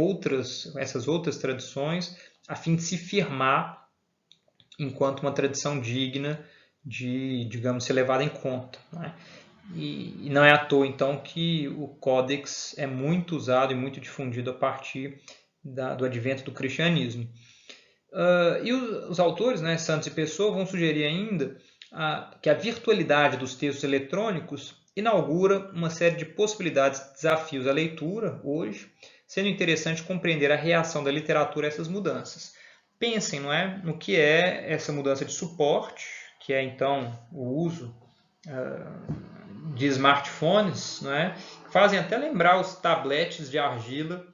essas outras tradições, a fim de se firmar enquanto uma tradição digna de, digamos, ser levada em conta, né? E não é à toa, então, que o Códex é muito usado e muito difundido a partir do advento do cristianismo. E os autores, né, Santos e Pessoa, vão sugerir ainda que a virtualidade dos textos eletrônicos inaugura uma série de possibilidades e desafios à leitura hoje, sendo interessante compreender a reação da literatura a essas mudanças. Pensem, não é, no que é essa mudança de suporte, que é então o uso de smartphones, não é, que fazem até lembrar os tabletes de argila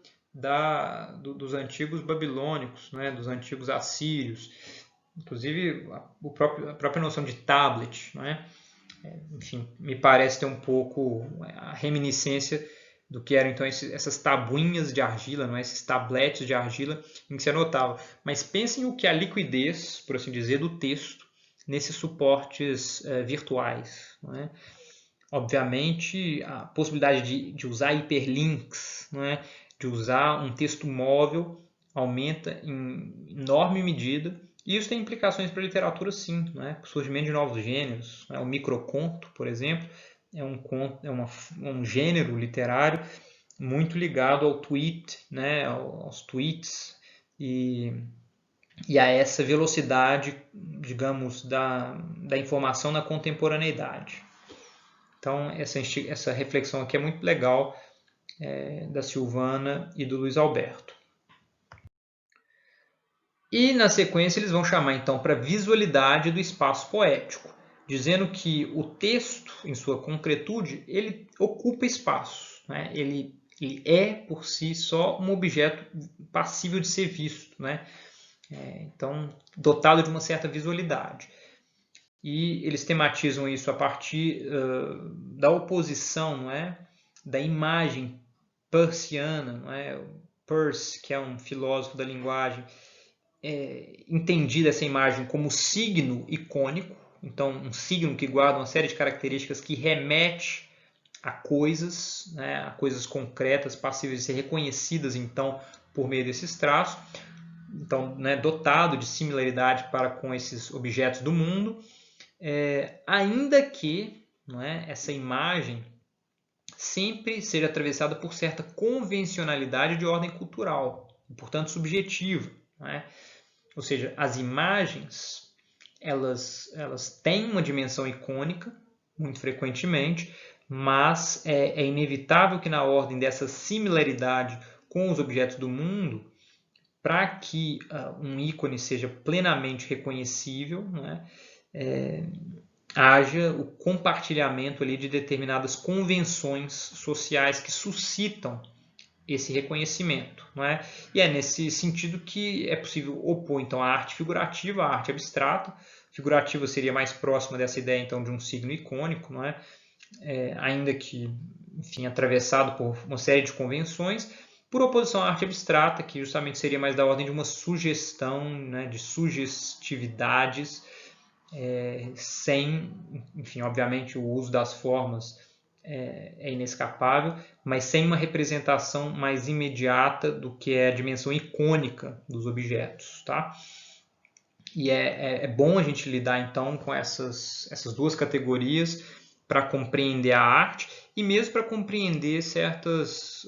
dos antigos babilônicos, né, dos antigos assírios. Inclusive, a própria noção de tablet, não é? Enfim, me parece ter um pouco a reminiscência do que eram então essas tabuinhas de argila, não é? Esses tabletes de argila em que se anotava. Mas pensem o que é a liquidez, por assim dizer, do texto nesses suportes virtuais, não é? Obviamente, a possibilidade de usar hiperlinks, não é? De usar um texto móvel aumenta em enorme medida. E isso tem implicações para a literatura, sim, né? O surgimento de novos gêneros. Né? O microconto, por exemplo, é um gênero literário muito ligado ao tweet, né? Aos tweets e a essa velocidade, digamos, da informação na contemporaneidade. Então, essa reflexão aqui é muito legal, da Silvana e do Luiz Alberto. E, na sequência, eles vão chamar, então, para a visualidade do espaço poético, dizendo que o texto, em sua concretude, ele ocupa espaço, né? Ele é, por si só, um objeto passível de ser visto, né? Então, dotado de uma certa visualidade. E eles tematizam isso a partir da oposição, não é? Da imagem persiana, não é? Peirce, que é um filósofo da linguagem, entendida essa imagem como signo icônico, então um signo que guarda uma série de características que remete a coisas, né? A coisas concretas, passíveis de ser reconhecidas então por meio desses traços. Então, né, dotado de similaridade para com esses objetos do mundo, ainda que, não é, essa imagem sempre seja atravessada por certa convencionalidade de ordem cultural, e, portanto subjetiva. Não é? Ou seja, as imagens elas têm uma dimensão icônica, muito frequentemente, mas é inevitável que na ordem dessa similaridade com os objetos do mundo, para que um ícone seja plenamente reconhecível, né, haja o compartilhamento ali de determinadas convenções sociais que suscitam esse reconhecimento, não é? E é nesse sentido que é possível opor então a arte figurativa à arte abstrata. Figurativa seria mais próxima dessa ideia então de um signo icônico, não é? Ainda que, enfim, atravessado por uma série de convenções, por oposição à arte abstrata, que justamente seria mais da ordem de uma sugestão, né, de sugestividades, sem, enfim, obviamente o uso das formas é inescapável, mas sem uma representação mais imediata do que é a dimensão icônica dos objetos, tá? E é bom a gente lidar então com essas duas categorias para compreender a arte e mesmo para compreender certas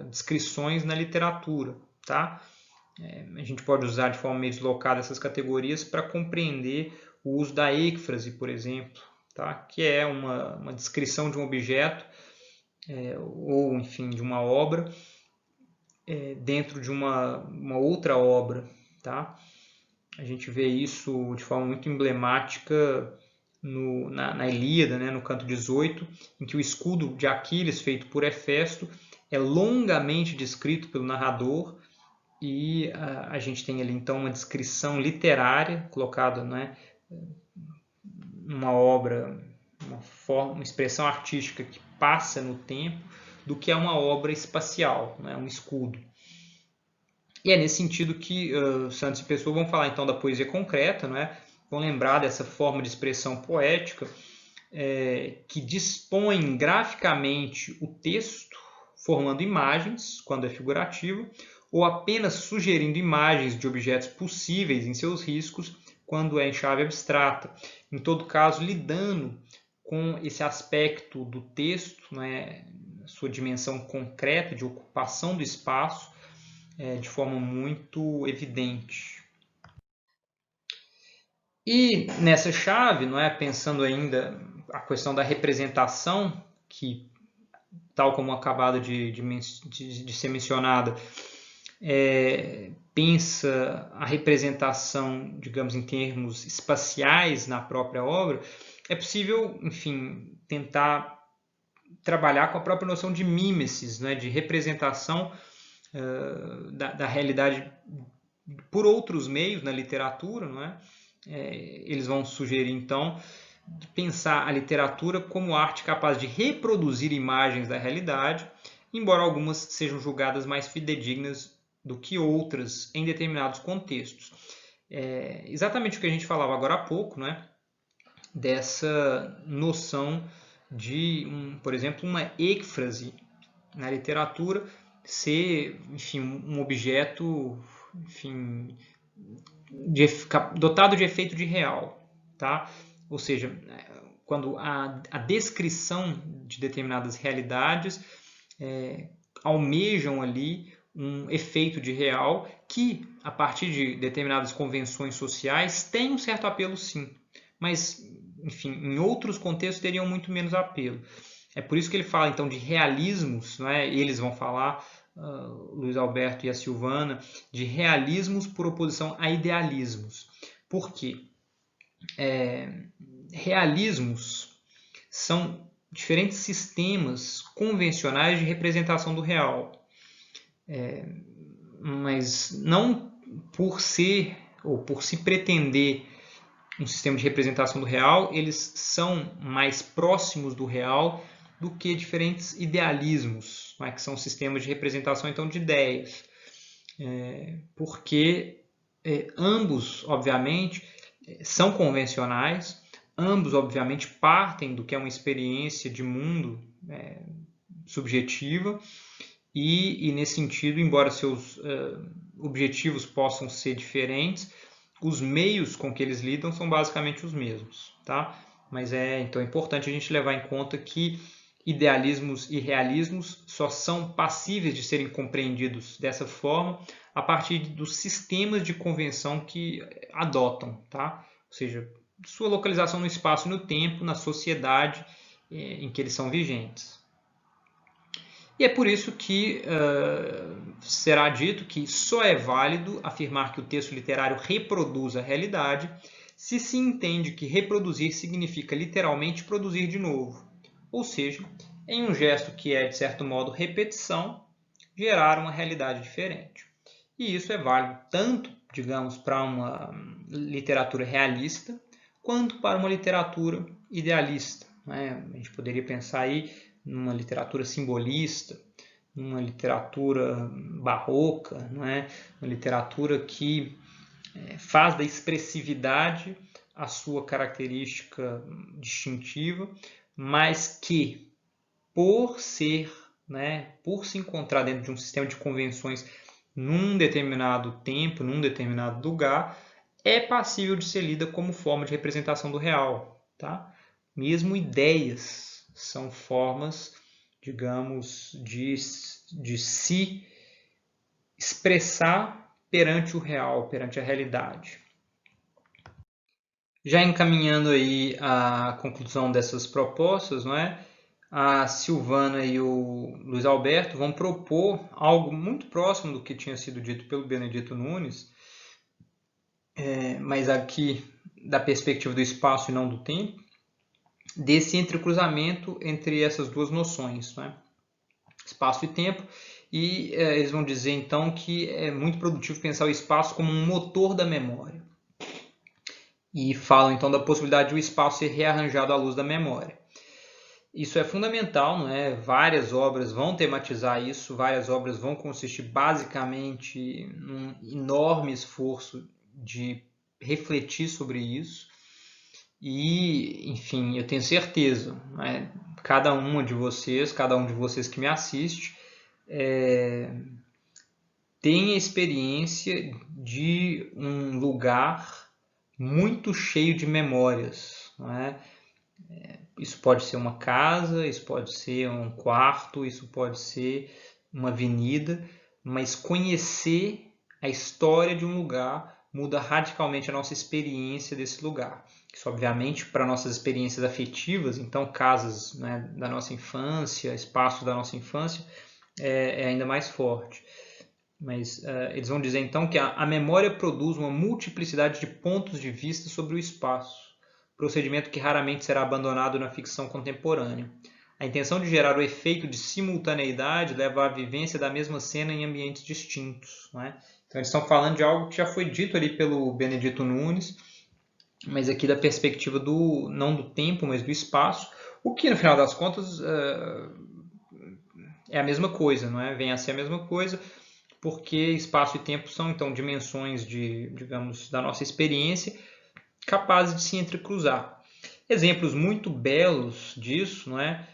descrições na literatura, tá? A gente pode usar de forma meio deslocada essas categorias para compreender o uso da êcfrase, por exemplo, tá? Que é uma descrição de um objeto ou, enfim, de uma obra dentro de uma outra obra, tá? A gente vê isso de forma muito emblemática na Ilíada, né, no canto 18, em que o escudo de Aquiles, feito por Hefesto, é longamente descrito pelo narrador, e a gente tem ali então uma descrição literária colocada, né, numa obra, uma expressão artística que passa no tempo, do que é uma obra espacial, né, um escudo. E é nesse sentido que Santos e Pessoa vão falar então da poesia concreta, né? Vão lembrar dessa forma de expressão poética que dispõe graficamente o texto, formando imagens, quando é figurativo, ou apenas sugerindo imagens de objetos possíveis em seus riscos, quando é em chave abstrata. Em todo caso, lidando com esse aspecto do texto, né? Sua dimensão concreta de ocupação do espaço, de forma muito evidente. E nessa chave, não é, pensando ainda a questão da representação, que, tal como acabado de ser mencionada, pensa a representação, digamos, em termos espaciais na própria obra, é possível, enfim, tentar trabalhar com a própria noção de mimesis, né, de representação da realidade por outros meios na literatura, não é? Eles vão sugerir então de pensar a literatura como arte capaz de reproduzir imagens da realidade, embora algumas sejam julgadas mais fidedignas do que outras em determinados contextos. Exatamente o que a gente falava agora há pouco, né? Dessa noção de, por exemplo, uma êcfrase na literatura ser, enfim, um objeto, enfim, dotado de efeito de real, tá? Ou seja, quando a descrição de determinadas realidades almejam ali um efeito de real que, a partir de determinadas convenções sociais, tem um certo apelo sim, mas, enfim, em outros contextos teriam muito menos apelo. É por isso que ele fala então de realismos, não é? Eles vão falar, Luiz Alberto e a Silvana, de realismos por oposição a idealismos. Por quê? Realismos são diferentes sistemas convencionais de representação do real, mas não por ser ou por se pretender um sistema de representação do real, eles são mais próximos do real do que diferentes idealismos, né, que são sistemas de representação então de ideias, porque ambos, obviamente, são convencionais, ambos, obviamente, partem do que é uma experiência de mundo subjetiva e, nesse sentido, embora seus objetivos possam ser diferentes, os meios com que eles lidam são basicamente os mesmos, tá? Mas então é importante a gente levar em conta que idealismos e realismos só são passíveis de serem compreendidos dessa forma a partir dos sistemas de convenção que adotam, tá? Ou seja, sua localização no espaço e no tempo, na sociedade em que eles são vigentes. E é por isso que será dito que só é válido afirmar que o texto literário reproduz a realidade se se entende que reproduzir significa literalmente produzir de novo, ou seja, em um gesto que é, de certo modo, repetição, gerar uma realidade diferente. E isso é válido tanto, digamos, para uma literatura realista, quanto para uma literatura idealista. Né? A gente poderia pensar aí numa literatura simbolista, numa literatura barroca, não é? Uma literatura que faz da expressividade a sua característica distintiva, mas que, por ser, por se encontrar dentro de um sistema de convenções num determinado tempo, num determinado lugar, é passível de ser lida como forma de representação do real. Tá? Mesmo ideias são formas, digamos, de se expressar perante o real, perante a realidade. Já encaminhando aí a conclusão dessas propostas, não é? A Silvana e o Luiz Alberto vão propor algo muito próximo do que tinha sido dito pelo Benedito Nunes, mas aqui da perspectiva do espaço e não do tempo, desse entrecruzamento entre essas duas noções, né? Espaço e tempo, e eles vão dizer então que é muito produtivo pensar o espaço como um motor da memória. E falam então da possibilidade de o espaço ser rearranjado à luz da memória. Isso é fundamental, não é? Várias obras vão tematizar isso, várias obras vão consistir basicamente num enorme esforço de refletir sobre isso. E, enfim, eu tenho certeza, né? Cada um de vocês que me assiste, tem a experiência de um lugar muito cheio de memórias, não é? Isso pode ser uma casa, isso pode ser um quarto, isso pode ser uma avenida, mas conhecer a história de um lugar muda radicalmente a nossa experiência desse lugar. Isso, obviamente, para nossas experiências afetivas, então casas, né, da nossa infância, espaços da nossa infância, é ainda mais forte. Mas eles vão dizer então que a memória produz uma multiplicidade de pontos de vista sobre o espaço, procedimento que raramente será abandonado na ficção contemporânea. A intenção de gerar o efeito de simultaneidade leva à vivência da mesma cena em ambientes distintos. Não é? Então eles estão falando de algo que já foi dito ali pelo Benedito Nunes, mas aqui da perspectiva não do tempo, mas do espaço, o que no final das contas é a mesma coisa, não é? Vem a ser a mesma coisa, porque espaço e tempo são então dimensões digamos, da nossa experiência capazes de se entrecruzar. Exemplos muito belos disso, não é?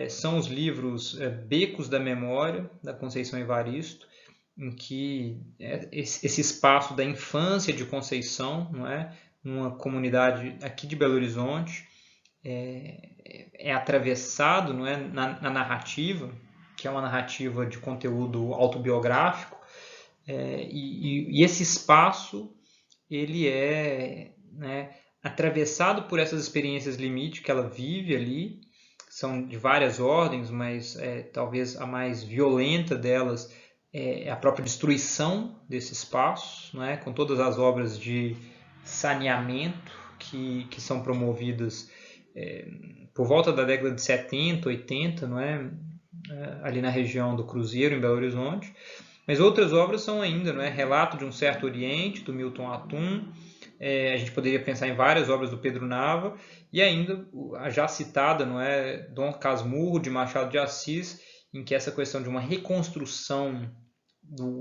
São os livros Becos da Memória, da Conceição Evaristo, em que esse espaço da infância de Conceição, não é? Numa comunidade aqui de Belo Horizonte, é atravessado, não é? na narrativa, que é uma narrativa de conteúdo autobiográfico, e esse espaço ele é, né, atravessado por essas experiências limite que ela vive ali, são de várias ordens, mas talvez a mais violenta delas é a própria destruição desse espaço, né, com todas as obras de saneamento que são promovidas por volta da década de 70, 80, não é? Ali na região do Cruzeiro, em Belo Horizonte. Mas outras obras são ainda, não é? Relato de um Certo Oriente, do Milton Atum. A gente poderia pensar em várias obras do Pedro Nava. E ainda a já citada, não é? Dom Casmurro, de Machado de Assis, em que essa questão de uma reconstrução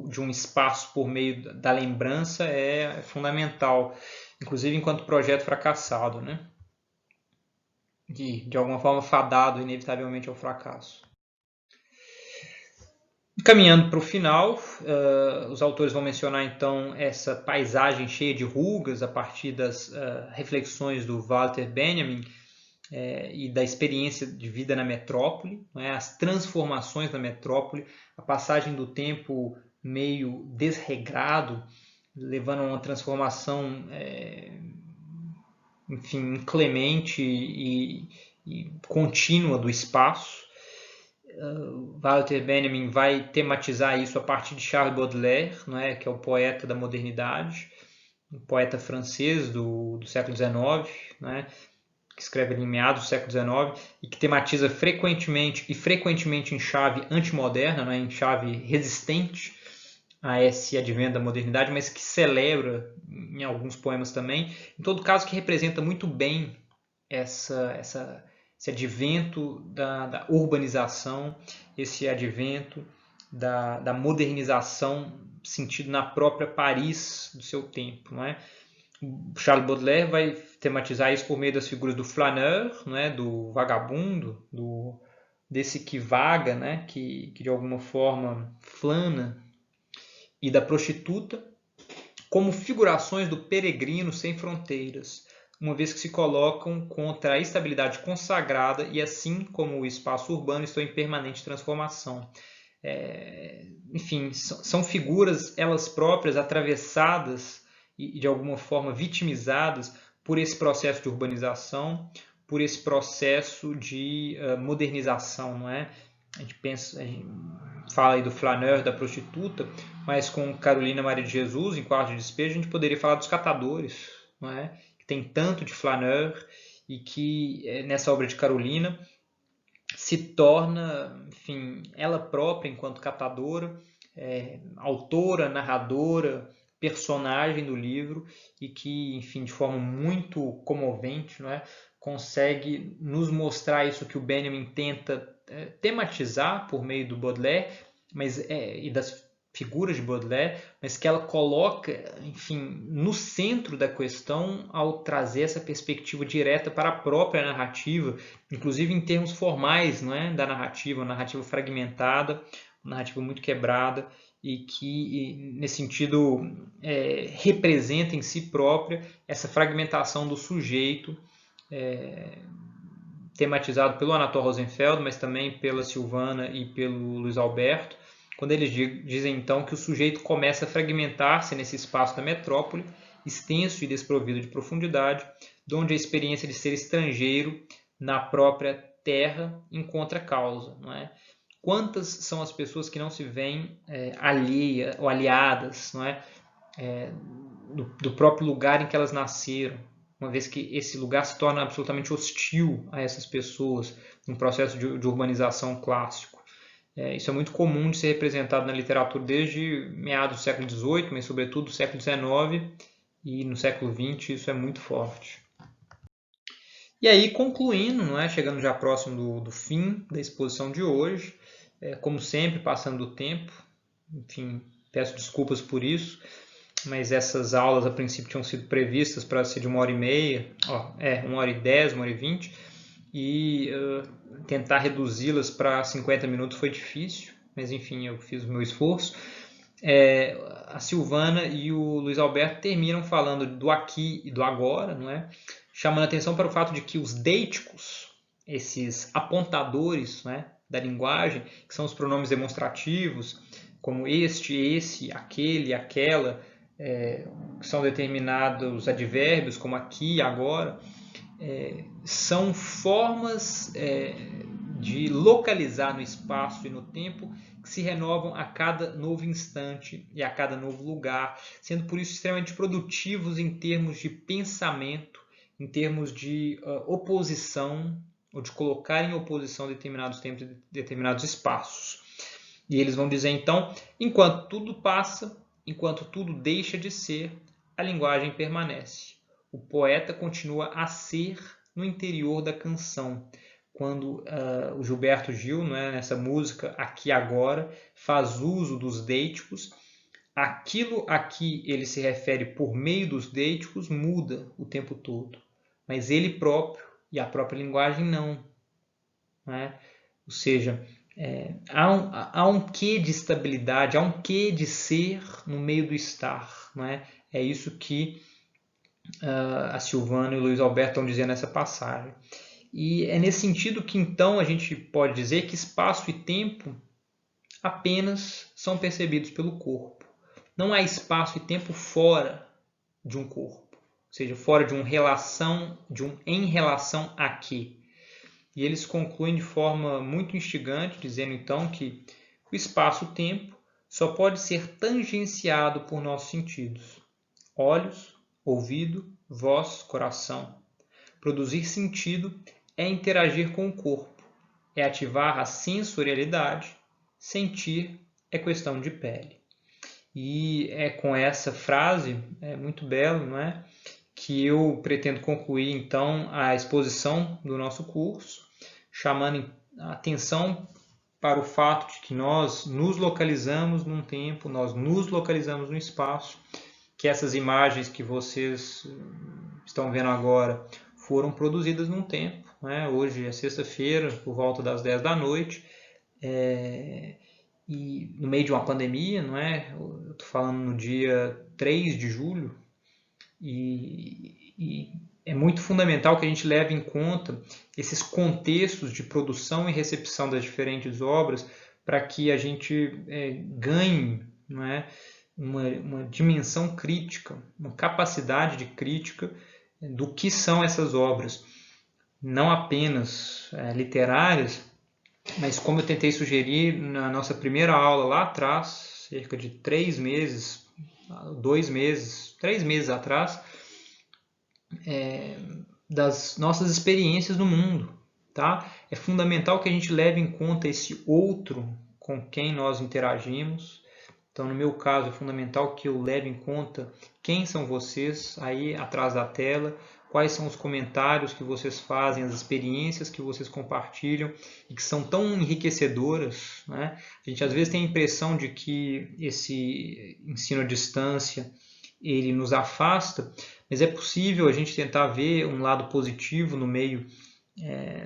de um espaço por meio da lembrança é fundamental, inclusive enquanto projeto fracassado, né? De alguma forma fadado inevitavelmente ao fracasso. Caminhando para o final, os autores vão mencionar então essa paisagem cheia de rugas a partir das reflexões do Walter Benjamin e da experiência de vida na metrópole, né, as transformações na metrópole, a passagem do tempo meio desregrado, levando a uma transformação enfim, inclemente e contínua do espaço. Walter Benjamin vai tematizar isso a partir de Charles Baudelaire, não é? Que é o poeta da modernidade, um poeta francês do século XIX, né? Que escreve ali em meados do século XIX e que tematiza frequentemente em chave antimoderna, né? Em chave resistente a esse advento da modernidade, mas que celebra em alguns poemas também. Em todo caso, que representa muito bem esse advento da urbanização, esse advento da modernização sentido na própria Paris do seu tempo. Não é? Charles Baudelaire vai tematizar isso por meio das figuras do flaneur, não é? Do vagabundo, desse que vaga, né? que de alguma forma flana, e da prostituta, como figurações do peregrino sem fronteiras, uma vez que se colocam contra a estabilidade consagrada e, assim como o espaço urbano, estão em permanente transformação. Enfim, são figuras elas próprias atravessadas e de alguma forma vitimizadas por esse processo de urbanização, por esse processo de modernização, não é? A gente fala aí do flaneur, da prostituta, mas com Carolina Maria de Jesus, em Quarto de Despejo, a gente poderia falar dos catadores, não é? Que tem tanto de flaneur e que nessa obra de Carolina se torna, enfim, ela própria enquanto catadora, autora, narradora, personagem do livro e que, enfim, de forma muito comovente, não é? Consegue nos mostrar isso que o Benjamin tenta tematizar por meio do Baudelaire, e das figuras de Baudelaire, mas que ela coloca, enfim, no centro da questão ao trazer essa perspectiva direta para a própria narrativa, inclusive em termos formais, não é, da narrativa, uma narrativa fragmentada, uma narrativa muito quebrada e que, nesse sentido, representa em si própria essa fragmentação do sujeito, tematizado pelo Anatole Rosenfeld, mas também pela Silvana e pelo Luiz Alberto, quando eles dizem então que o sujeito começa a fragmentar-se nesse espaço da metrópole, extenso e desprovido de profundidade, onde a experiência de ser estrangeiro na própria terra encontra causa. Não é? Quantas são as pessoas que não se veem alheias ou aliadas, não é? Do próprio lugar em que elas nasceram, uma vez que esse lugar se torna absolutamente hostil a essas pessoas num processo de urbanização clássico. Isso é muito comum de ser representado na literatura desde meados do século XVIII, mas sobretudo do século XIX, e no século XX isso é muito forte. E aí, concluindo, não é? Chegando já próximo do fim da exposição de hoje, como sempre, passando do tempo, enfim, peço desculpas por isso, mas essas aulas a princípio tinham sido previstas para ser de 1h30, 1h10, 1h20, e tentar reduzi-las para 50 minutos foi difícil, mas enfim, eu fiz o meu esforço. A Silvana e o Luiz Alberto terminam falando do aqui e do agora, não é? Chamando a atenção para o fato de que os deiticos, esses apontadores, não é, da linguagem, que são os pronomes demonstrativos, como este, esse, aquele, aquela, que são determinados advérbios, como aqui e agora, são formas de localizar no espaço e no tempo que se renovam a cada novo instante e a cada novo lugar, sendo por isso extremamente produtivos em termos de pensamento, em termos de oposição, ou de colocar em oposição determinados tempos e determinados espaços. E eles vão dizer então, enquanto tudo passa, enquanto tudo deixa de ser, a linguagem permanece. O poeta continua a ser no interior da canção. Quando o Gilberto Gil, nessa música Aqui Agora, faz uso dos deiticos, aquilo a que ele se refere por meio dos deiticos muda o tempo todo. Mas ele próprio e a própria linguagem não. Ou seja, há um quê de estabilidade, há um quê de ser no meio do estar. É isso que a Silvana e o Luiz Alberto estão dizendo nessa passagem. E é nesse sentido que então a gente pode dizer que espaço e tempo apenas são percebidos pelo corpo. Não há espaço e tempo fora de um corpo. seja, fora de um em relação a quê. E eles concluem de forma muito instigante, dizendo então que o espaço-tempo só pode ser tangenciado por nossos sentidos: olhos, ouvido, voz, coração. Produzir sentido é interagir com o corpo, é ativar a sensorialidade, sentir é questão de pele. E é com essa frase, é muito belo, não é? Que eu pretendo concluir então a exposição do nosso curso, chamando a atenção para o fato de que nós nos localizamos num tempo, nós nos localizamos no espaço, que essas imagens que vocês estão vendo agora foram produzidas num tempo, né? Hoje é sexta-feira, por volta das 10 da noite, e no meio de uma pandemia, não é? Eu estou falando no dia 3 de julho, e é muito fundamental que a gente leve em conta esses contextos de produção e recepção das diferentes obras para que a gente ganhe, não é, uma dimensão crítica, uma capacidade de crítica do que são essas obras, não apenas literárias, mas como eu tentei sugerir na nossa primeira aula lá atrás, cerca de 3 meses, 3 meses atrás, das nossas experiências no mundo. Tá? É fundamental que a gente leve em conta esse outro com quem nós interagimos. Então, no meu caso, é fundamental que eu leve em conta quem são vocês aí atrás da tela, quais são os comentários que vocês fazem, as experiências que vocês compartilham e que são tão enriquecedoras, né? A gente às vezes tem a impressão de que esse ensino à distância ele nos afasta, mas é possível a gente tentar ver um lado positivo no meio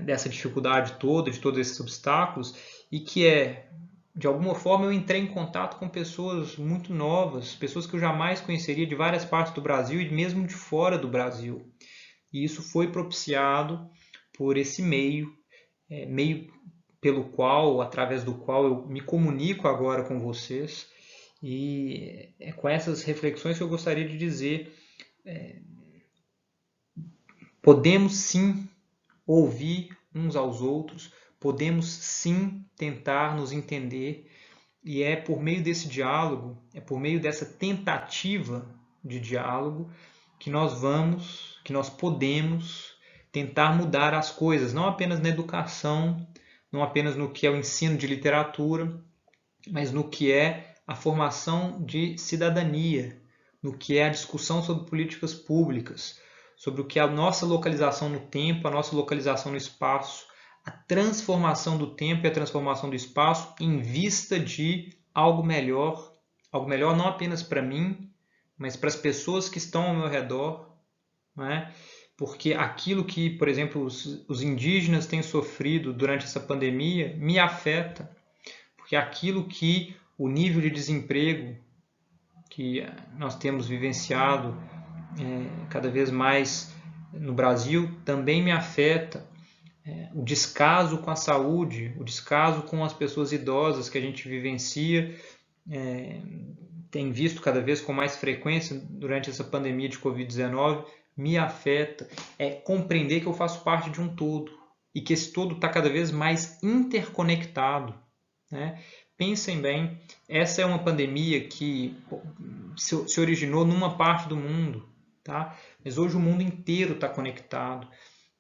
dessa dificuldade toda, de todos esses obstáculos, e que de alguma forma eu entrei em contato com pessoas muito novas, pessoas que eu jamais conheceria de várias partes do Brasil e mesmo de fora do Brasil. E isso foi propiciado por esse meio pelo qual, através do qual eu me comunico agora com vocês. E é com essas reflexões que eu gostaria de dizer: podemos sim ouvir uns aos outros, podemos sim tentar nos entender, e é por meio desse diálogo, é por meio dessa tentativa de diálogo que nós podemos tentar mudar as coisas, não apenas na educação, não apenas no que é o ensino de literatura, mas no que é a formação de cidadania, no que é a discussão sobre políticas públicas, sobre o que é a nossa localização no tempo, a nossa localização no espaço, a transformação do tempo e a transformação do espaço em vista de algo melhor não apenas para mim, mas para as pessoas que estão ao meu redor, não é? Porque aquilo que, por exemplo, os indígenas têm sofrido durante essa pandemia me afeta, porque aquilo que o nível de desemprego que nós temos vivenciado cada vez mais no Brasil também me afeta. O descaso com a saúde, o descaso com as pessoas idosas que a gente vivencia, tem visto cada vez com mais frequência durante essa pandemia de Covid-19, me afeta. É compreender que eu faço parte de um todo e que esse todo está cada vez mais interconectado, né? Pensem bem, essa é uma pandemia que se originou numa parte do mundo, tá? Mas hoje o mundo inteiro está conectado.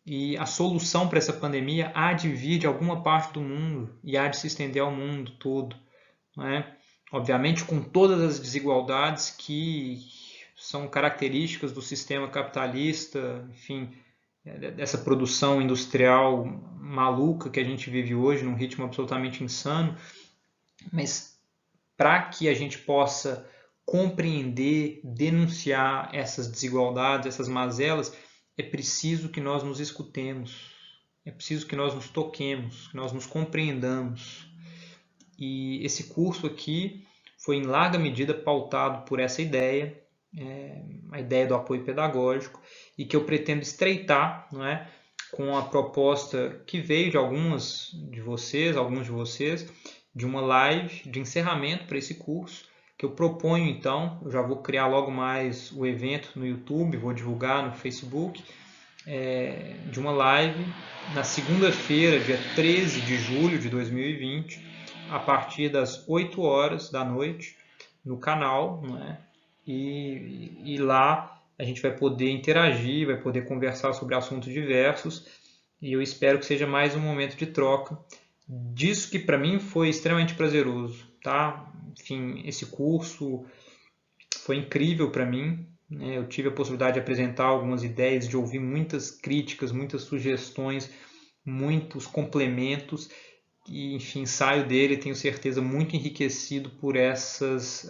E a solução para essa pandemia há de vir de alguma parte do mundo e há de se estender ao mundo todo, não é? Obviamente com todas as desigualdades que são características do sistema capitalista, enfim, dessa produção industrial maluca que a gente vive hoje, num ritmo absolutamente insano. Mas para que a gente possa compreender, denunciar essas desigualdades, essas mazelas, é preciso que nós nos escutemos, é preciso que nós nos toquemos, que nós nos compreendamos. E esse curso aqui foi em larga medida pautado por essa ideia, a ideia do apoio pedagógico, e que eu pretendo estreitar, não é, com a proposta que veio de alguns de vocês, de uma live de encerramento para esse curso, que eu proponho então, eu já vou criar logo mais o evento no YouTube, vou divulgar no Facebook, de uma live na segunda-feira, dia 13 de julho de 2020, a partir das 8 horas da noite, no canal, não é? E lá a gente vai poder interagir, vai poder conversar sobre assuntos diversos, e eu espero que seja mais um momento de troca disso que para mim foi extremamente prazeroso, tá? Enfim, esse curso foi incrível para mim, né? Eu tive a possibilidade de apresentar algumas ideias, de ouvir muitas críticas, muitas sugestões, muitos complementos e, enfim, saio dele, tenho certeza, muito enriquecido por essas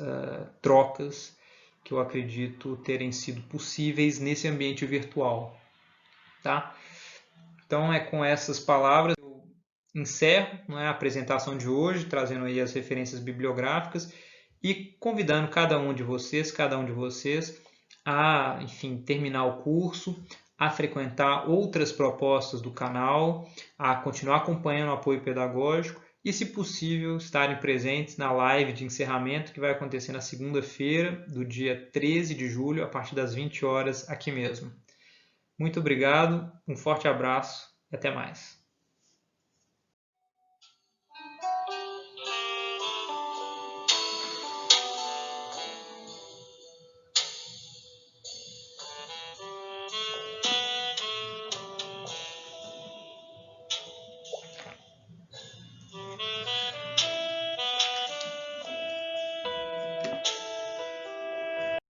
trocas que eu acredito terem sido possíveis nesse ambiente virtual, tá? Então é com essas palavras que eu encerro, não é, a apresentação de hoje, trazendo aí as referências bibliográficas e convidando cada um de vocês a, enfim, terminar o curso, a frequentar outras propostas do canal, a continuar acompanhando o apoio pedagógico e, se possível, estarem presentes na live de encerramento que vai acontecer na segunda-feira, do dia 13 de julho, a partir das 20 horas, aqui mesmo. Muito obrigado, um forte abraço e até mais.